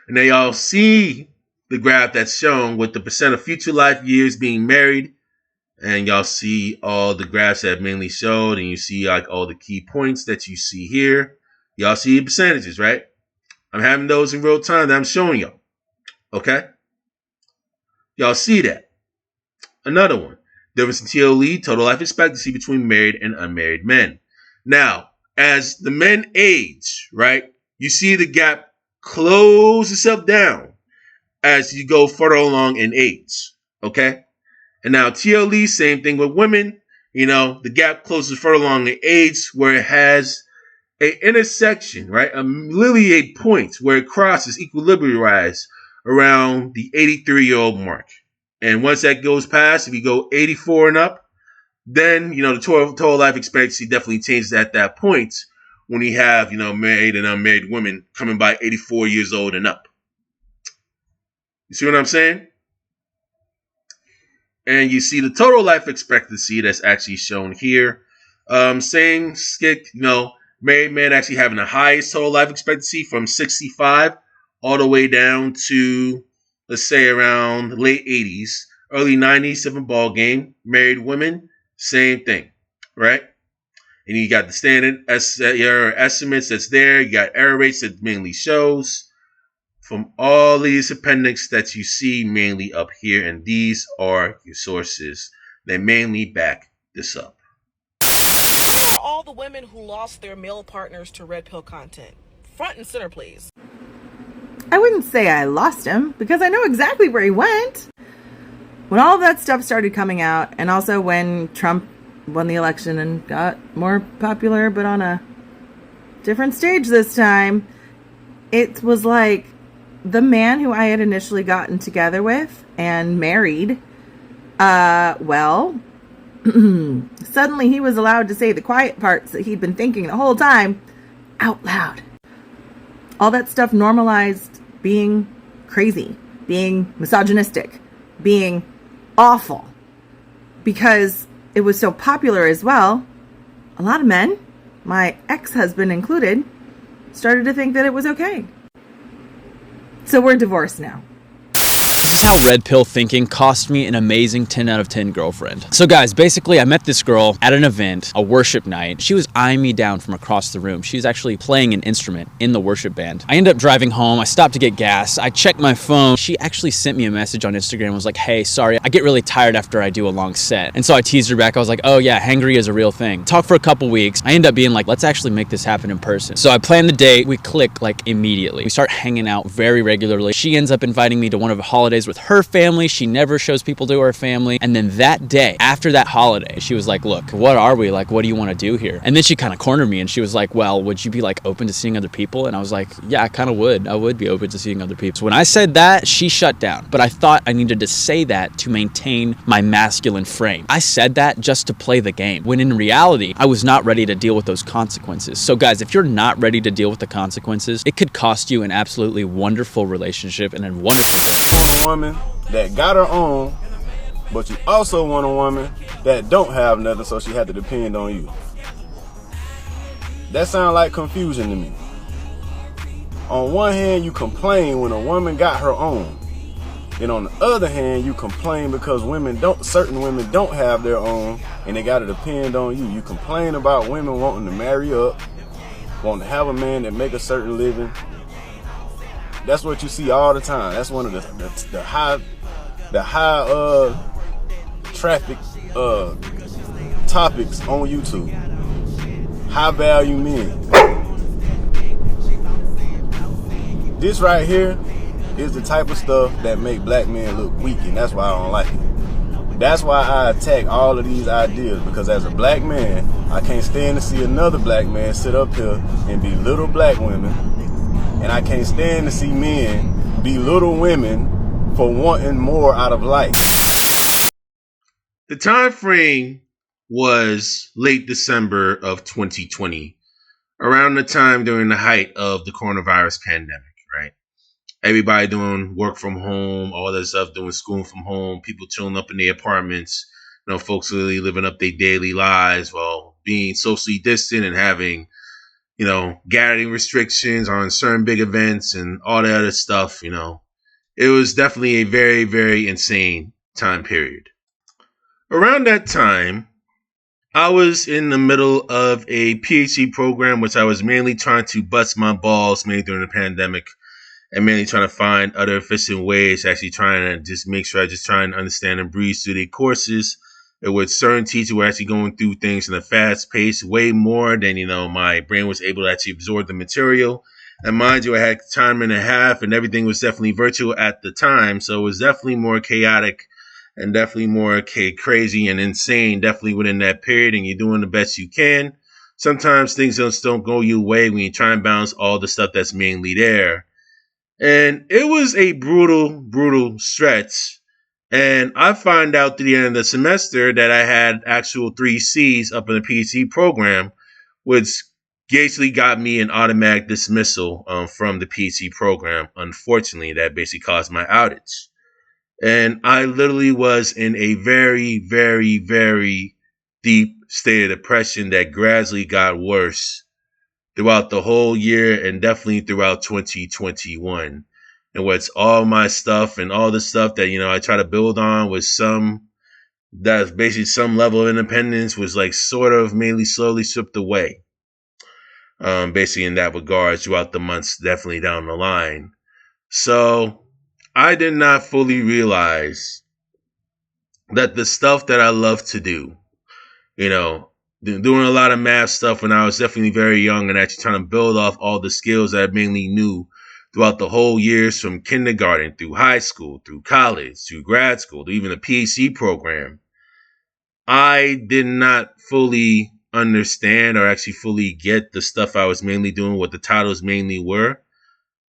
And then y'all see the graph that's shown with the percent of future life years being married. And y'all see all the graphs that mainly showed, and you see like all the key points that you see here. Y'all see the percentages, right? I'm having those in real time that I'm showing y'all. Okay? Y'all see that. Another one. Difference in TLE, total life expectancy between married and unmarried men. Now, as the men age, right, you see the gap close itself down as you go further along in age. Okay? And now TLE, same thing with women. The gap closes further along the age where it has a intersection, right? Literally a point where it crosses equilibrium around the 83-year-old mark. And once that goes past, if you go 84 and up, then, the total life expectancy definitely changes at that point when you have, married and unmarried women coming by 84 years old and up. You see what I'm saying? And you see the total life expectancy that's actually shown here. Saying, married men actually having the highest total life expectancy from 65 all the way down to, let's say, around late 80s, early 90s, different ball game. Married women, same thing, right? And you got the standard your estimates that's there. You got error rates that mainly shows from all these appendix that you see mainly up here. And these are your sources that mainly back this up. Where are all the women who lost their male partners to red pill content? Front and center, please. I wouldn't say I lost him because I know exactly where he went. When all of that stuff started coming out, and also when Trump won the election and got more popular, but on a different stage this time, it was like the man who I had initially gotten together with and married, suddenly he was allowed to say the quiet parts that he'd been thinking the whole time out loud. All that stuff normalized being crazy, being misogynistic, being awful. Because it was so popular as well, a lot of men, my ex-husband included, started to think that it was okay. So we're divorced now. This is how red pill thinking cost me an amazing 10 out of 10 girlfriend. So guys, basically I met this girl at an event, a worship night. She was eyeing me down from across the room. She was actually playing an instrument in the worship band. I ended up driving home. I stopped to get gas. I checked my phone. She actually sent me a message on Instagram and was like, hey, sorry, I get really tired after I do a long set. And so I teased her back. I was like, oh yeah, hangry is a real thing. Talked for a couple weeks. I ended up being like, let's actually make this happen in person. So I planned the date. We click like immediately. We start hanging out very regularly. She ends up inviting me to one of the holidays with her family. She never shows people to her family. And then that day, after that holiday, she was like, look, what are we? Like, what do you want to do here? And then she kind of cornered me and she was like, well, would you be like open to seeing other people? And I was like, yeah, I kind of would. I would be open to seeing other people. So when I said that, she shut down. But I thought I needed to say that to maintain my masculine frame. I said that just to play the game, when in reality, I was not ready to deal with those consequences. So guys, if you're not ready to deal with the consequences, it could cost you an absolutely wonderful relationship and a wonderful day. Woman that got her own, but you also want a woman that don't have nothing, so she had to depend on you. That sounds like confusion to me. On one hand, you complain when a woman got her own, and on the other hand, you complain because certain women don't have their own, and they gotta depend on you. You complain about women wanting to marry up, wanting to have a man that make a certain living. That's what you see all the time. That's one of the high traffic topics on YouTube. High value men. This right here is the type of stuff that make black men look weak, and that's why I don't like it. That's why I attack all of these ideas, because as a black man, I can't stand to see another black man sit up here and belittle black women. And I can't stand to see men belittle women for wanting more out of life. The time frame was late December of 2020, around the time during the height of the coronavirus pandemic, right? Everybody doing work from home, all that stuff, doing school from home, people chilling up in their apartments, folks really living up their daily lives while being socially distant and having gathering restrictions on certain big events and all that other stuff, It was definitely a very, very insane time period. Around that time, I was in the middle of a PhD program, which I was mainly trying to bust my balls, mainly during the pandemic, and mainly trying to find other efficient ways, actually trying to just make sure I just try and understand and breeze through the courses. With certain teachers were actually going through things in a fast pace, way more than, my brain was able to actually absorb the material. And mind you, I had time and a half and everything was definitely virtual at the time. So it was definitely more chaotic and definitely more crazy and insane, definitely within that period, and you're doing the best you can. Sometimes things just don't go your way when you try and balance all the stuff that's mainly there. And it was a brutal stretch. And I find out at the end of the semester that I had actual 3 C's up in the PhD program, which basically got me an automatic dismissal from the PhD program. Unfortunately, that basically caused my outage. And I literally was in a very deep state of depression that gradually got worse throughout the whole year and definitely throughout 2021. And what's all my stuff and all the stuff that, I try to build on was that's basically some level of independence was like sort of mainly slowly stripped away. Basically in that regard throughout the months definitely down the line. So I did not fully realize that the stuff that I love to do, doing a lot of math stuff when I was definitely very young and actually trying to build off all the skills that I mainly knew throughout the whole years from kindergarten through high school, through college, through grad school, to even the PhD program. I did not fully understand or actually fully get the stuff I was mainly doing, what the titles mainly were.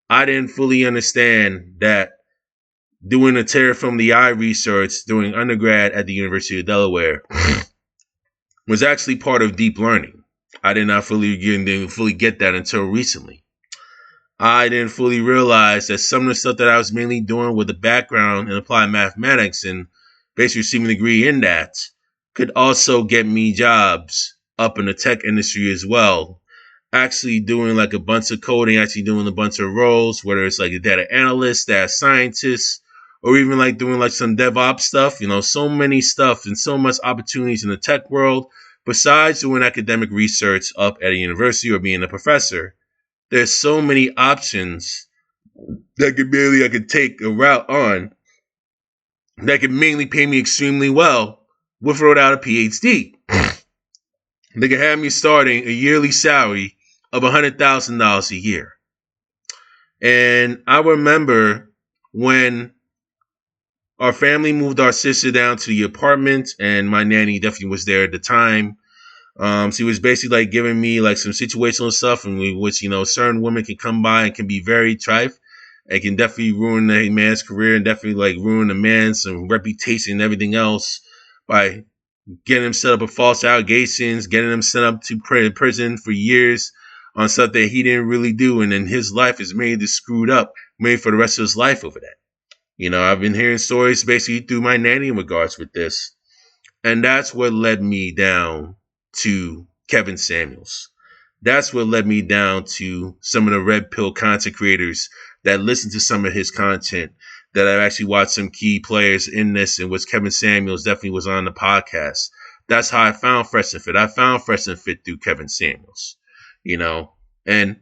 I didn't fully understand that doing the Terra from the Eye research during undergrad at the University of Delaware was actually part of deep learning. I did not fully get that until recently. I didn't fully realize that some of the stuff that I was mainly doing with a background in applied mathematics and basically receiving a degree in that could also get me jobs up in the tech industry as well. Actually doing like a bunch of coding, actually doing a bunch of roles, whether it's like a data analyst, data scientist, or even like doing like some DevOps stuff, so many stuff and so much opportunities in the tech world. Besides doing academic research up at a university or being a professor, there's so many options that I could take a route on that could mainly pay me extremely well with or without a PhD. They could have me starting a yearly salary of $100,000 a year. And I remember when our family moved our sister down to the apartment, and my nanny definitely was there at the time. She was basically like giving me like some situational stuff, in which certain women can come by and can be very trite. It can definitely ruin a man's career and definitely like ruin a man's reputation and everything else by getting him set up with false allegations, getting him sent up to prison for years on stuff that he didn't really do, and then his life is screwed up, made for the rest of his life over that. I've been hearing stories basically through my nanny in regards with this. And that's what led me down to Kevin Samuels. That's what led me down to some of the Red Pill content creators that listen to some of his content, that I've actually watched some key players in this, in which Kevin Samuels definitely was on the podcast. That's how I found Fresh and Fit. I found Fresh and Fit through Kevin Samuels, and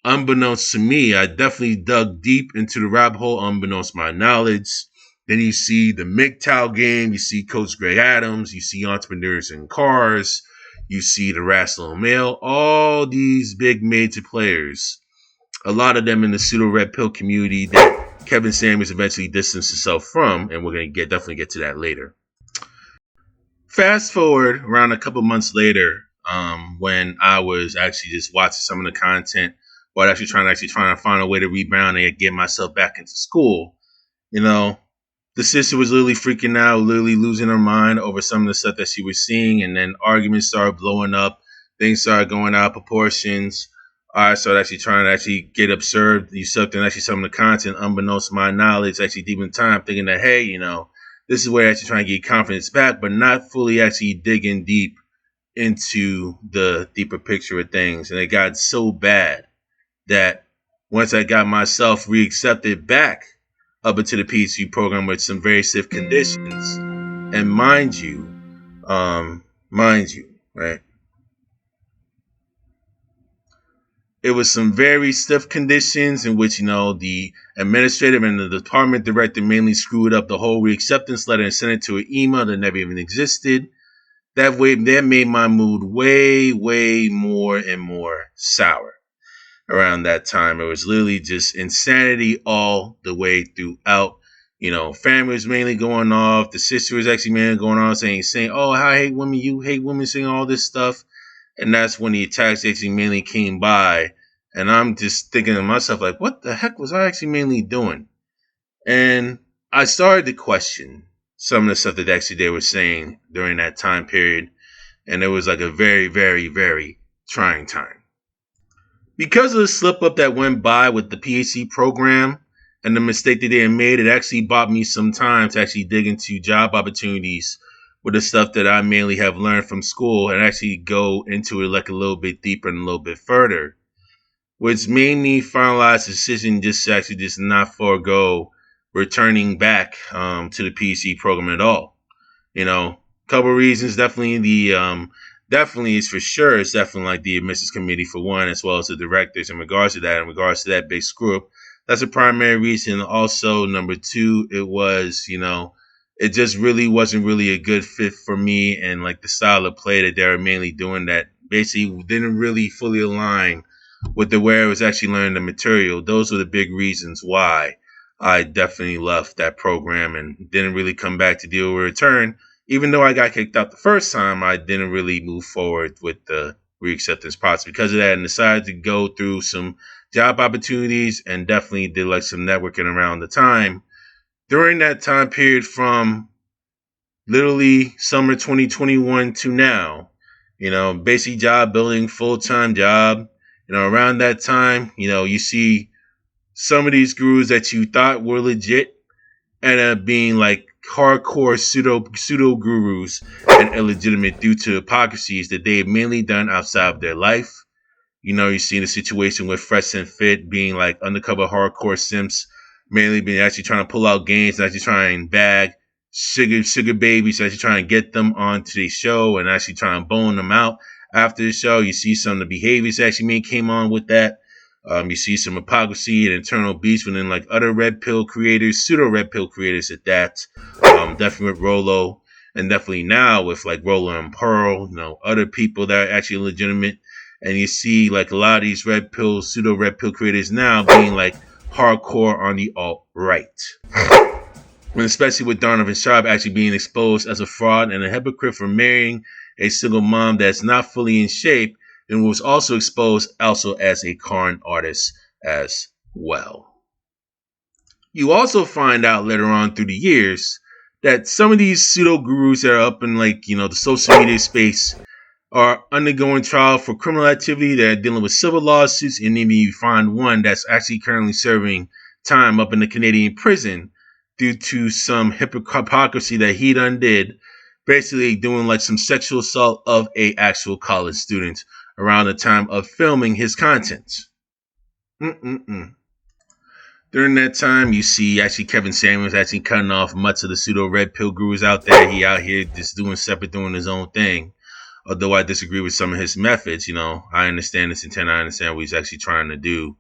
unbeknownst to me, I definitely dug deep into the rabbit hole, unbeknownst my knowledge. Then you see the MGTOW game, you see Coach Greg Adams, you see Entrepreneurs in Cars, you see the Rational Male, all these big major players, a lot of them in the pseudo red pill community that Kevin Samuels eventually distanced himself from, and we're going to definitely get to that later. Fast forward around a couple months later, when I was actually just watching some of the content, but actually trying to find a way to rebound and get myself back into school. The sister was literally freaking out, literally losing her mind over some of the stuff that she was seeing, and then arguments started blowing up, things started going out of proportions. I started actually trying to get absurd, usurping actually some of the content, unbeknownst to my knowledge, actually deep in time, thinking that, hey, this is where actually trying to get confidence back, but not fully actually digging deep into the deeper picture of things. And it got so bad that once I got myself reaccepted back up into the PhD program with some very stiff conditions, and mind you, right? It was some very stiff conditions in which, the administrative and the department director mainly screwed up the whole reacceptance letter and sent it to an email that never even existed. That made my mood way more and more sour. Around that time, it was literally just insanity all the way throughout. family was mainly going off. The sister was actually mainly going on saying, oh, I hate women, you hate women, saying all this stuff. And that's when the attacks actually mainly came by. And I'm just thinking to myself, like, what the heck was I actually mainly doing? And I started to question some of the stuff that actually they were saying during that time period. And it was like a very, very, very trying time. Because of the slip up that went by with the PhD program and the mistake that they had made, it actually bought me some time to actually dig into job opportunities with the stuff that I mainly have learned from school and actually go into it like a little bit deeper and a little bit further, which made me finalize the decision just to actually just not forego returning back to the PhD program at all. Couple of reasons. Definitely is for sure. It's definitely like the admissions committee for one, as well as the directors in regards to that big screw up. That's a primary reason. Also, number two, it just really wasn't really a good fit for me and like the style of play that they were mainly doing that basically didn't really fully align with the way I was actually learning the material. Those were the big reasons why I definitely left that program and didn't really come back to deal with return. Even though I got kicked out the first time, I didn't really move forward with the reacceptance process because of that and decided to go through some job opportunities and definitely did like some networking around the time. During that time period from literally summer 2021 to now, basic job building, full-time job, around that time, you see some of these gurus that you thought were legit end up being like hardcore pseudo gurus and illegitimate due to hypocrisies that they have mainly done outside of their life. You see the situation with Fresh and Fit being like undercover hardcore simps, mainly been actually trying to pull out games and actually try and bag sugar babies, actually trying to get them onto the show and actually trying to bone them out after the show. You see some of the behaviors actually came on with that. You see some hypocrisy and internal beef within like other red pill creators, pseudo red pill creators at that. Definitely with Rolo, and definitely now with like Rolo and Pearl, other people that are actually legitimate. And you see like a lot of these pseudo red pill creators now being like hardcore on the alt-right. And especially with Donovan Sharp actually being exposed as a fraud and a hypocrite for marrying a single mom that's not fully in shape, and was also exposed also as a con artist as well. You also find out later on through the years that some of these pseudo gurus that are up in like, the social media space are undergoing trial for criminal activity. They're dealing with civil lawsuits, and even you find one that's actually currently serving time up in the Canadian prison due to some hypocrisy that he done did, basically doing like some sexual assault of a actual college student around the time of filming his content. During that time, you see actually Kevin Samuels actually cutting off much of the pseudo red pill gurus out there. He out here just doing his own thing. Although I disagree with some of his methods, I understand his intent. I understand what he's actually trying to do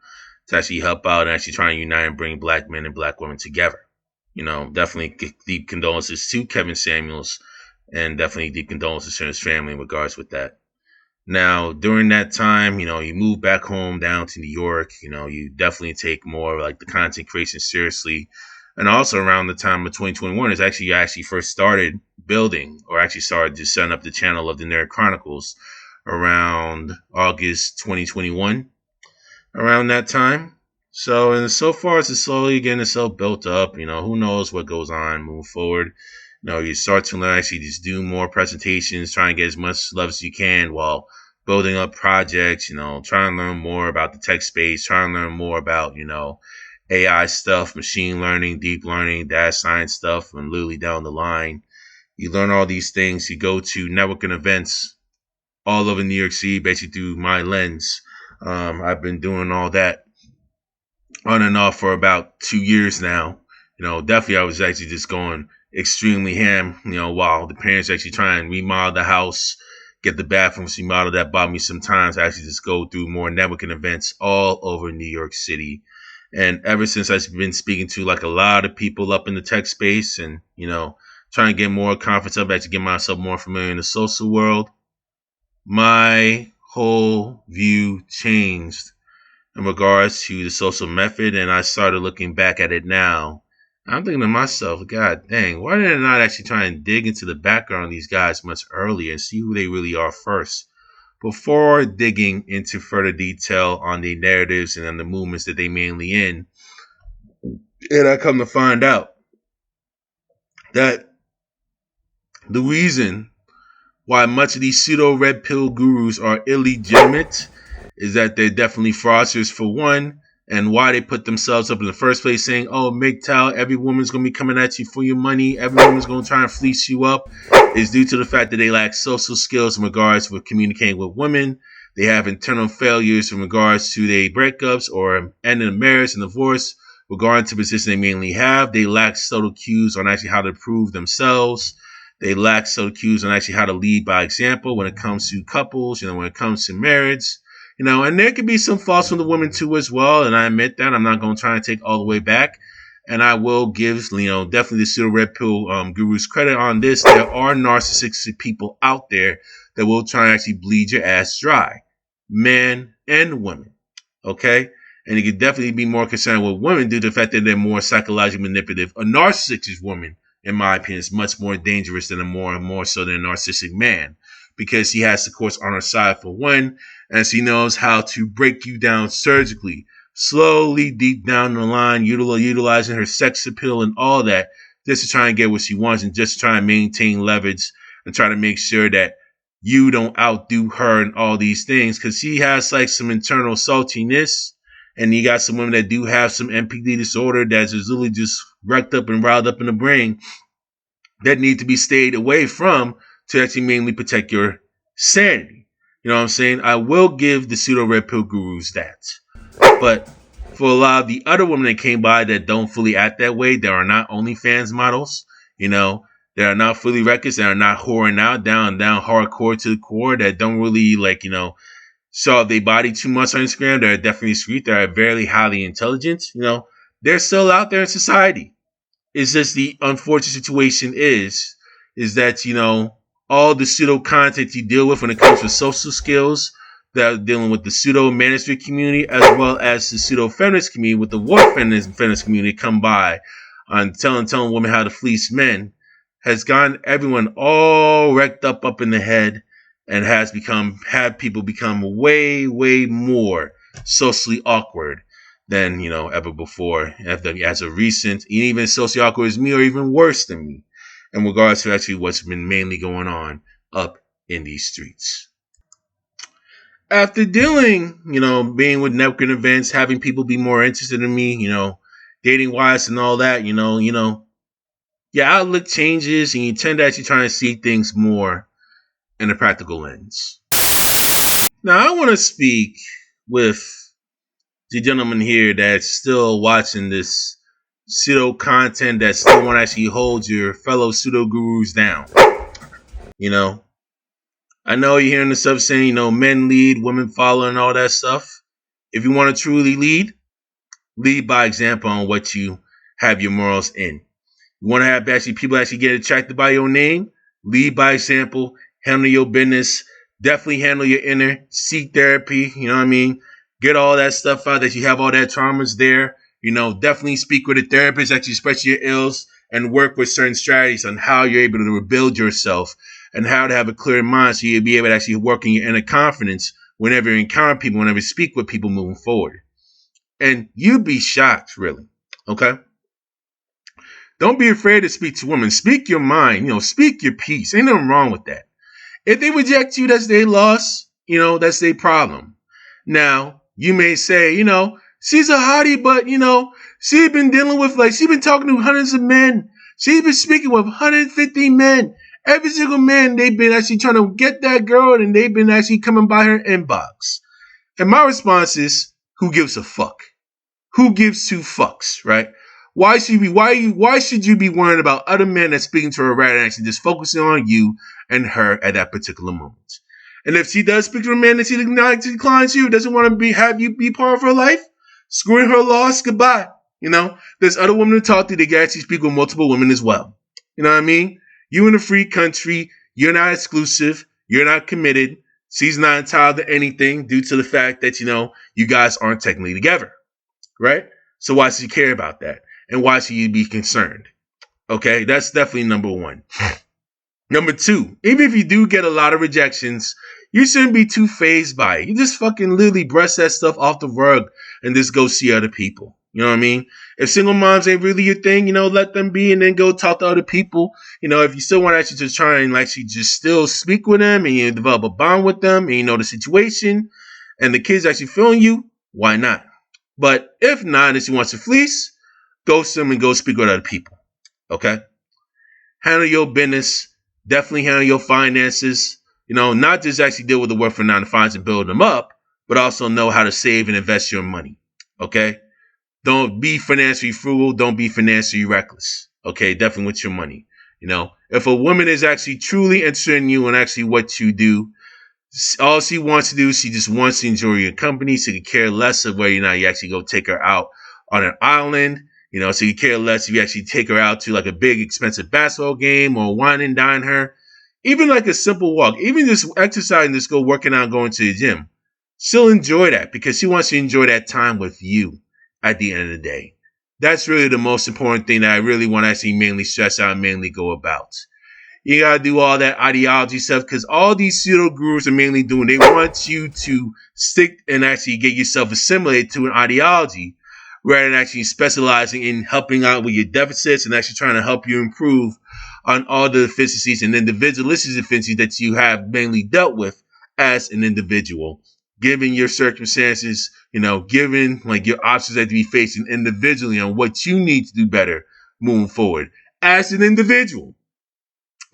to actually help out and actually try and unite and bring black men and black women together. Definitely deep condolences to Kevin Samuels and definitely deep condolences to his family in regards with that. Now, during that time, you move back home down to New York, you definitely take more like the content creation seriously. And also around the time of 2021 is actually you actually first started building or actually started to set up the channel of the Nerd Chronicles around August 2021, around that time. So, and so far as it's slowly getting itself built up, who knows what goes on moving forward. You start to learn, actually just do more presentations, try and get as much love as you can while building up projects, try and learn more about the tech space, try and learn more about, AI stuff, machine learning, deep learning, data science stuff, and literally down the line. You learn all these things. You go to networking events all over New York City, basically through my lens. I've been doing all that on and off for about 2 years now. Definitely I was actually just going extremely ham, while the parents actually try and remodel the house, get the bathrooms remodeled. That bought me some time to actually just go through more networking events all over New York City. And ever since I've been speaking to like a lot of people up in the tech space and, trying to get more confidence up, actually get myself more familiar in the social world, my whole view changed in regards to the social method. And I started looking back at it now I'm thinking to myself, God dang, why did I not actually try and dig into the background of these guys much earlier and see who they really are first before digging into further detail on the narratives and on the movements that they mainly in? And I come to find out that the reason why much of these pseudo red pill gurus are illegitimate is that they're definitely fraudsters for one, and why they put themselves up in the first place saying, oh, MGTOW, every woman's going to be coming at you for your money, every woman's going to try and fleece you up, is due to the fact that they lack social skills in regards with communicating with women. They have internal failures in regards to their breakups or ending a marriage and divorce. Regarding to the position they mainly have, they lack subtle cues on actually how to prove themselves. They lack subtle cues on actually how to lead by example when it comes to couples, when it comes to marriage. And there could be some faults from the women too as well, and I admit that. I'm not going to try and take all the way back. And I will give, definitely the pseudo red pill gurus credit on this. There are narcissistic people out there that will try and actually bleed your ass dry. Men and women. Okay? And you could definitely be more concerned with women due to the fact that they're more psychologically manipulative. A narcissistic woman, in my opinion, is much more dangerous than more so than a narcissistic man, because he has the course on her side for one, as he knows how to break you down surgically, slowly, deep down the line, utilizing her sex appeal and all that, just to try and get what she wants and just try and maintain leverage and try to make sure that you don't outdo her and all these things, because she has like some internal saltiness. And you got some women that do have some NPD disorder that's just literally just wrecked up and riled up in the brain that need to be stayed away from to actually mainly protect your sanity. You know what I'm saying? I will give the pseudo red pill gurus that. But for a lot of the other women that came by that don't fully act that way, there are not OnlyFans models, they are not fully records, that are not whoring out down hardcore to the core, that don't really show their body too much on Instagram. They're definitely sweet. They're very highly intelligent. They're still out there in society. It's just the unfortunate situation is that, all the pseudo content you deal with when it comes to social skills, that are dealing with the pseudo manosphere community as well as the pseudo feminist community, with the woke feminist community come by on telling women how to fleece men, has gotten everyone all wrecked up in the head, and had people become way, way more socially awkward than, ever before. As of recent, even socially awkward as me, or even worse than me, in regards to actually what's been mainly going on up in these streets. After dealing, being with networking events, having people be more interested in me, dating wise and all that, your outlook changes and you tend to actually try and see things more in a practical lens. Now, I want to speak with the gentleman here that's still watching this pseudo content, that still want to actually hold your fellow pseudo gurus down. I know you're hearing the stuff saying, men lead, women follow, and all that stuff. If you want to truly lead by example on what you have your morals in. You want to have people actually get attracted by your name? Lead by example. Handle your business. Definitely handle your inner. Seek therapy. You know what I mean? Get all that stuff out, that you have all that traumas there. Definitely speak with a therapist, actually express your ills, and work with certain strategies on how you're able to rebuild yourself and how to have a clear mind so you'll be able to actually work in your inner confidence whenever you encounter people, whenever you speak with people moving forward. And you'd be shocked, really. Okay? Don't be afraid to speak to women. Speak your mind. Speak your piece. Ain't nothing wrong with that. If they reject you, that's their loss. That's their problem. Now, you may say, she's a hottie, but, she's been dealing with, she's been talking to hundreds of men. She's been speaking with 150 men. Every single man, they've been actually trying to get that girl, and they've been actually coming by her inbox. And my response is, who gives a fuck? Who gives two fucks, right? Why should you be worrying about other men that's speaking to her rather than actually just focusing on you and her at that particular moment? And if she does speak to a man that she declines you, doesn't want to have you be part of her life, screwing her loss, goodbye. There's other women to talk to. They can actually speak with multiple women as well. You know what I mean? You in a free country. You're not exclusive. You're not committed. She's not entitled to anything due to the fact that, you guys aren't technically together. Right? So why should you care about that? and why should you be concerned? Okay, that's definitely number one. Number two, even if you do get a lot of rejections, you shouldn't be too fazed by it. You just fucking literally brush that stuff off the rug and just go see other people. You know what I mean? If single moms ain't really your thing, let them be and then go talk to other people. If you still want to actually just try and actually just still speak with them and you develop a bond with them and you know the situation and the kids actually feeling you, why not? But if not, if she wants to fleece, ghost them and go speak with other people. Okay? Handle your business. Definitely handle your finances. Not just actually deal with the work for 9 to 5s and build them up, but also know how to save and invest your money. Okay? Don't be financially frugal. Don't be financially reckless. Okay? Definitely with your money. If a woman is actually truly interested in you and actually what you do, all she wants to do, she just wants to enjoy your company. She could care less of whether or not you actually go take her out on an island. So you care less if you actually take her out to like a big expensive basketball game or wine and dine her. Even like a simple walk, even just exercising, just go working out, going to the gym. She'll enjoy that because she wants to enjoy that time with you at the end of the day. That's really the most important thing that I really want to actually mainly stress out and mainly go about. You got to do all that ideology stuff because all these pseudo gurus are mainly doing, they want you to stick and actually get yourself assimilated to an ideology rather than actually specializing in helping out with your deficits and actually trying to help you improve on all the deficiencies and individualistic deficiencies that you have mainly dealt with as an individual, given your circumstances, given like your options that you be facing individually on what you need to do better moving forward as an individual,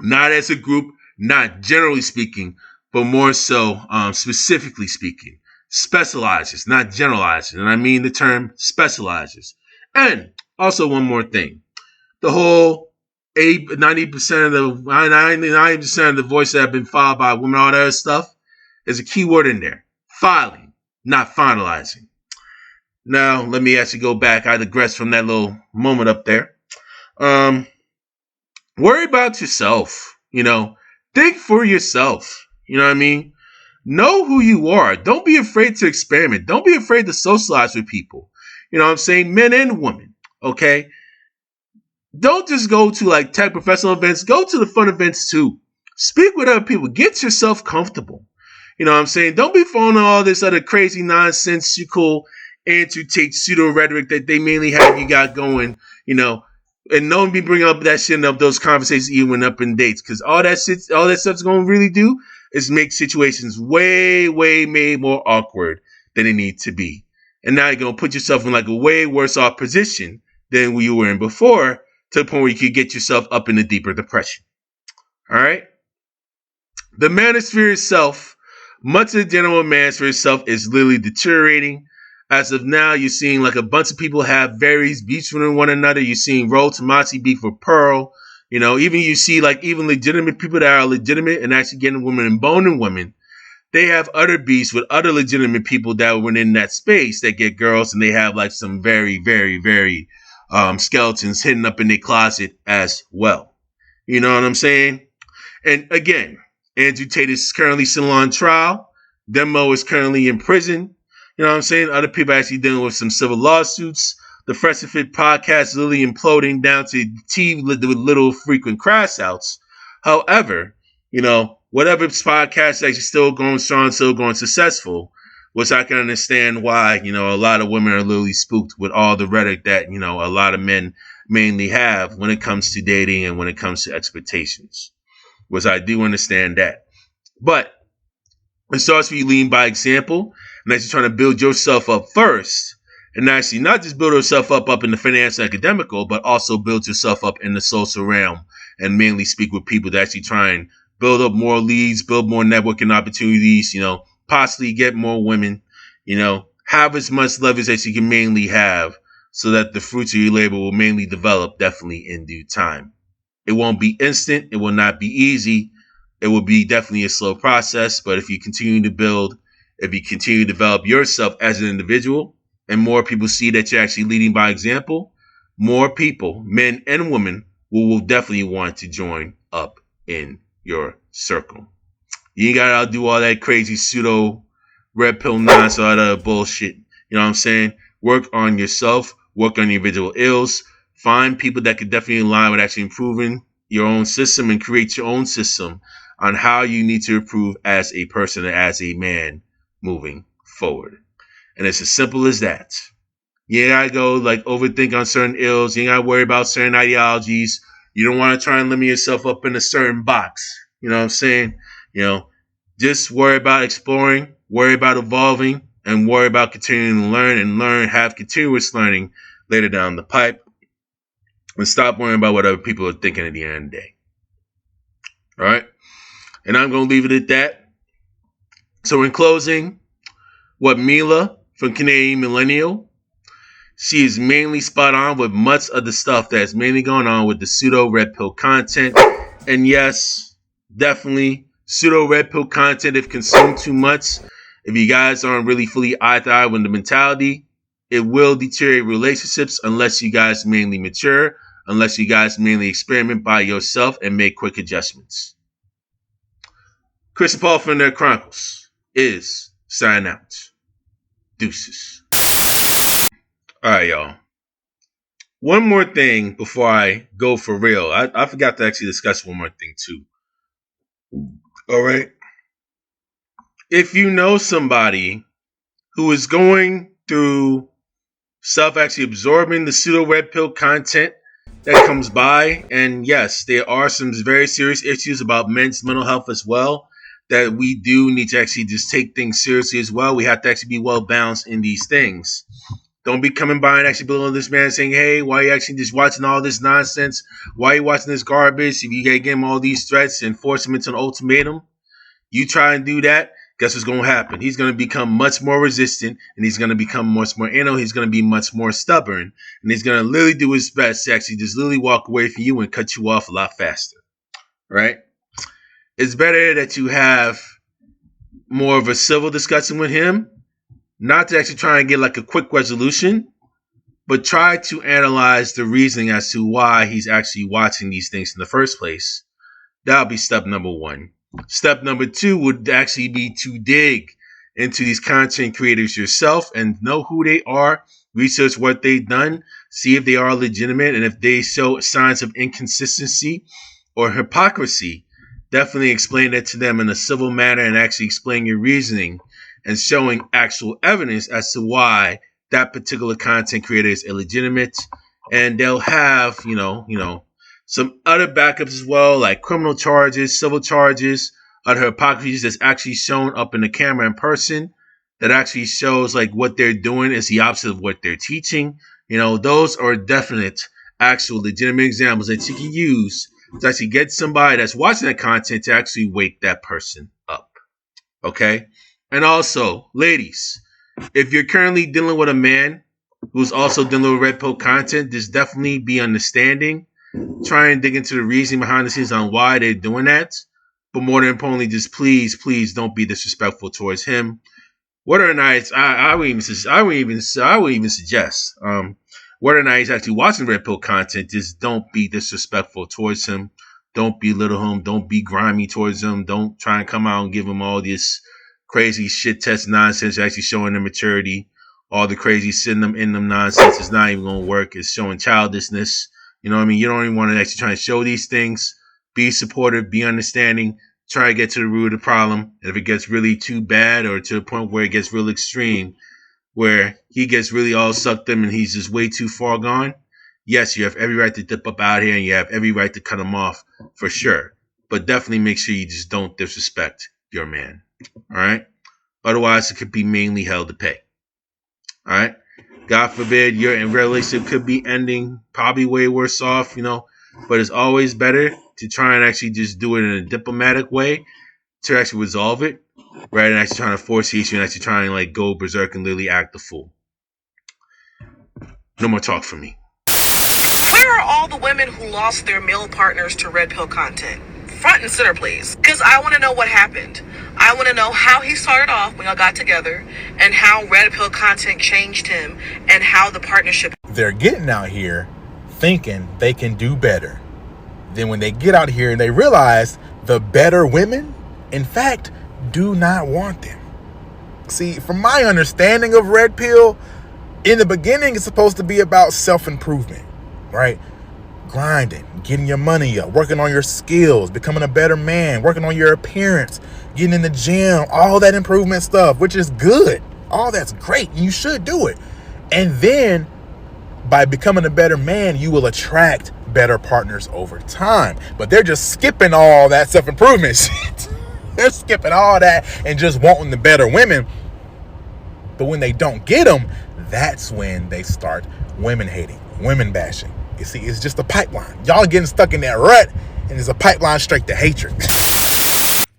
not as a group, not generally speaking, but more so specifically speaking. Specializes, not generalizes. And I mean the term specializes. And also one more thing. The whole 90% of the 90% of the voices that have been filed by women, all that other stuff, there's a key word in there. Filing, not finalizing. Now, let me actually go back. I digress from that little moment up there. Worry about yourself. Think for yourself. You know what I mean? Know who you are. Don't be afraid to experiment. Don't be afraid to socialize with people. You know what I'm saying? Men and women. Okay? Don't just go to like tech professional events. Go to the fun events too. Speak with other people. Get yourself comfortable. You know what I'm saying? Don't be following all this other crazy nonsensical anti-take pseudo rhetoric that they mainly have you got going, and don't be bringing up that shit up those conversations even up in dates. Because all that stuff's going to really do is make situations way, way, more awkward than they need to be. And now you're going to put yourself in like a way worse off position than you were in before, to the point where you could get yourself up in a deeper depression. All right? The manosphere itself, much of the general manosphere itself is literally deteriorating. As of now, you're seeing like a bunch of people have various beefs with one another. You're seeing Roll Tomasi beef with Pearl. Even you see like even legitimate people that are legitimate and actually getting women and boning women. They have other beefs with other legitimate people that were in that space that get girls, and they have like some very, very, very skeletons hidden up in their closet as well. You know what I'm saying? And again, Andrew Tate is currently still on trial. Demo is currently in prison. You know what I'm saying? Other people are actually dealing with some civil lawsuits. The Fresh Fit podcast is literally imploding down to T with little frequent crash outs. However, whatever podcast is actually still going strong, still going successful, which I can understand why, a lot of women are literally spooked with all the rhetoric that, a lot of men mainly have when it comes to dating and when it comes to expectations, which I do understand that. But it starts with you leading by example and actually trying to build yourself up first. And actually not just build yourself up in the financial and academical, but also build yourself up in the social realm and mainly speak with people to actually try and build up more leads, build more networking opportunities, possibly get more women, have as much leverage as you can mainly have so that the fruits of your labor will mainly develop definitely in due time. It won't be instant. It will not be easy. It will be definitely a slow process. But if you continue to build, if you continue to develop yourself as an individual and more people see that you're actually leading by example, more people, men and women, will definitely want to join up in your circle. You ain't got to do all that crazy pseudo red pill nonsense, all that bullshit. You know what I'm saying? Work on yourself. Work on your individual ills. Find people that could definitely align with actually improving your own system and create your own system on how you need to improve as a person and as a man moving forward. And it's as simple as that. You ain't gotta go like overthink on certain ills. You ain't gotta worry about certain ideologies. You don't want to try and limit yourself up in a certain box. You know what I'm saying? Just worry about exploring, worry about evolving, and worry about continuing to learn, have continuous learning later down the pipe. And stop worrying about what other people are thinking at the end of the day. All right? And I'm going to leave it at that. So in closing, what Mila from Canadian Millennial, she is mainly spot on with much of the stuff that's mainly going on with the pseudo red pill content. And yes, definitely pseudo red pill content, if consumed too much, if you guys aren't really fully eye to eye with the mentality, it will deteriorate relationships unless you guys mainly mature, unless you guys mainly experiment by yourself and make quick adjustments. Chris and Paul from their Chronicles is signing out. Deuces. All right, y'all. One more thing before I go for real. I forgot to actually discuss one more thing too. All right. If you know somebody who is going through actually absorbing the pseudo red pill content that comes by, and yes, there are some very serious issues about men's mental health as well, that we do need to actually just take things seriously as well. We have to actually be well balanced in these things. Don't be coming by and actually below this man saying, hey, why are you actually just watching all this nonsense? Why are you watching this garbage? If you get him all these threats and force him into an ultimatum, you try and do that, guess what's going to happen? He's going to become much more resistant, and he's going to become much more anal. He's going to be much more stubborn, and he's going to literally do his best to actually just literally walk away from you and cut you off a lot faster, right? It's better that you have more of a civil discussion with him, not to actually try and get like a quick resolution, but try to analyze the reasoning as to why he's actually watching these things in the first place. That'll be step number one. Step number two would actually be to dig into these content creators yourself and know who they are, research what they've done, see if they are legitimate, and if they show signs of inconsistency or hypocrisy, definitely explain that to them in a civil manner and actually explain your reasoning and showing actual evidence as to why that particular content creator is illegitimate. And they'll have, some other backups as well, like criminal charges, civil charges, other hypocrisies that's actually shown up in the camera in person that actually shows like what they're doing is the opposite of what they're teaching. Those are definite, actual, legitimate examples that you can use to actually get somebody that's watching that content to actually wake that person up. Okay? And also, ladies, if you're currently dealing with a man who's also dealing with red pill content, just definitely be understanding. Try and dig into the reason behind the scenes on why they're doing that. But more than importantly, just please don't be disrespectful towards him. Whether or not I would even suggest whether or not he's actually watching red pill content, just don't be disrespectful towards him. Don't belittle him. Don't be grimy towards him. Don't try and come out and give him all this crazy shit test nonsense, actually showing them maturity. All the crazy sitting them in them nonsense is not even going to work. It's showing childishness. You know what I mean? You don't even want to actually try and show these things. Be supportive, be understanding, try to get to the root of the problem. And if it gets really too bad or to a point where it gets real extreme, where he gets really all sucked in and he's just way too far gone, yes, you have every right to dip up out here and you have every right to cut him off for sure. But definitely make sure you just don't disrespect your man. All right? Otherwise, it could be mainly hell to pay. All right? God forbid your relationship could be ending probably way worse off, but it's always better to try and actually just do it in a diplomatic way to actually resolve it rather than actually trying to force the issue and actually trying to like go berserk and literally act the fool. No more talk from me. Where are all the women who lost their male partners to red pill content? Front and center, please. Because I want to know what happened. I want to know how he started off when y'all got together and how red pill content changed him and how the partnership. They're getting out here thinking they can do better. Then when they get out here and they realize the better women, in fact, do not want them. See, from my understanding of red pill, in the beginning, it's supposed to be about self-improvement. right? Grinding, getting your money up, working on your skills, becoming a better man, working on your appearance, getting in the gym, all that improvement stuff, which is good. All that's great. You should do it. And then by becoming a better man, you will attract better partners over time. But they're just skipping all that self-improvement shit. They're skipping all that and just wanting the better women. But when they don't get them, that's when they start women hating, women bashing. You see, it's just a pipeline. Y'all getting stuck in that rut, and it's a pipeline straight to hatred.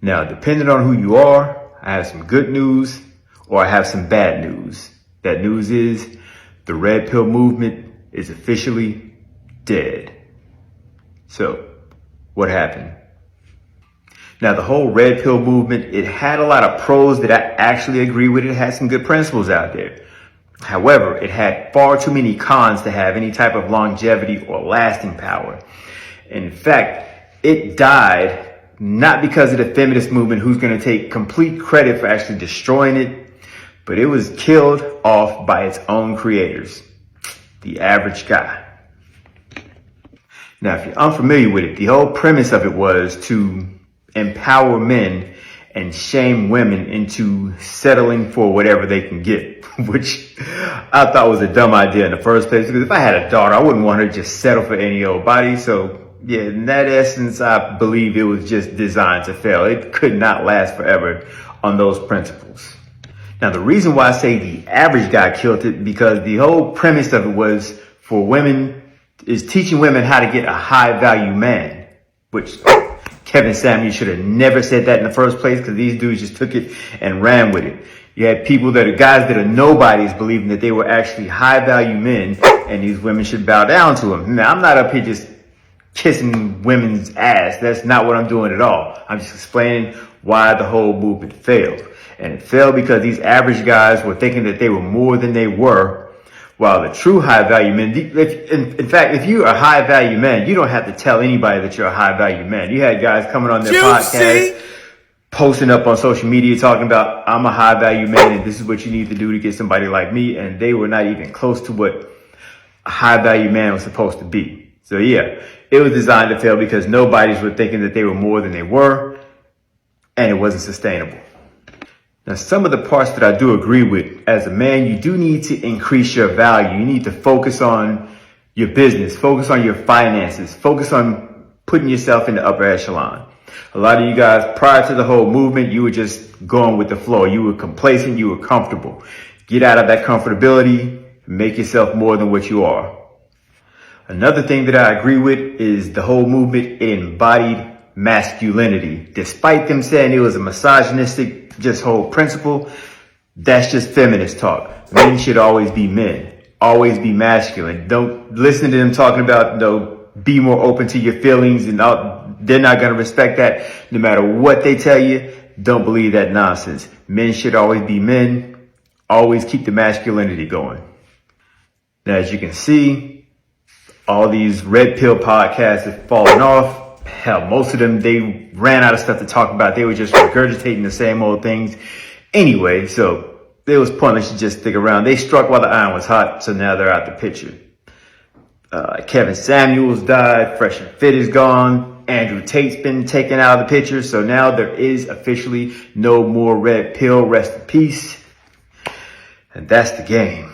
Now, depending on who you are, I have some good news or I have some bad news. That news is the red pill movement is officially dead. So, what happened? Now, the whole red pill movement, it had a lot of pros that I actually agree with. It had some good principles out there. However, it had far too many cons to have any type of longevity or lasting power. In fact, it died not because of the feminist movement, who's going to take complete credit for actually destroying it, but it was killed off by its own creators, the average guy. Now, if you're unfamiliar with it, the whole premise of it was to empower men and shame women into settling for whatever they can get, which I thought was a dumb idea in the first place, because if I had a daughter, I wouldn't want her to just settle for any old body. So yeah, in that essence, I believe it was just designed to fail. It could not last forever on those principles. Now, the reason why I say the average guy killed it, because the whole premise of it was for women, is teaching women how to get a high value man, which Kevin Samuels should have never said that in the first place, because these dudes just took it and ran with it. You had people that are guys that are nobodies believing that they were actually high value men, and these women should bow down to them. Now, I'm not up here just kissing women's ass. That's not what I'm doing at all. I'm just explaining why the whole movement failed. And it failed because these average guys were thinking that they were more than they were, while the true high value men, in fact, if you're a high value man, you don't have to tell anybody that you're a high value man. You had guys coming on their podcast, posting up on social media talking about, I'm a high value man and this is what you need to do to get somebody like me. And they were not even close to what a high value man was supposed to be. So yeah, it was designed to fail because nobodies were thinking that they were more than they were, and it wasn't sustainable. Now, some of the parts that I do agree with, as a man, you do need to increase your value. You need to focus on your business, focus on your finances, focus on putting yourself in the upper echelon. A lot of you guys, prior to the whole movement, you were just going with the flow. You were complacent, you were comfortable. Get out of that comfortability, make yourself more than what you are. Another thing that I agree with is the whole movement, it embodied masculinity. Despite them saying it was a misogynistic just whole principle, that's just feminist talk. Men should always be men, always be masculine. Don't listen to them talking about, be more open to your feelings, and they're not going to respect that no matter what they tell you. Don't believe that nonsense. Men should always be men, always keep the masculinity going. Now, as you can see, all these red pill podcasts have fallen off. Hell, most of them, they ran out of stuff to talk about. They were just regurgitating the same old things anyway, so it was pointless to just stick around. They struck while the iron was hot, so now they're out the picture. Kevin Samuels died, Fresh and Fit is gone, Andrew Tate's been taken out of the picture, so now there is officially no more red pill. Rest in peace. And that's the game.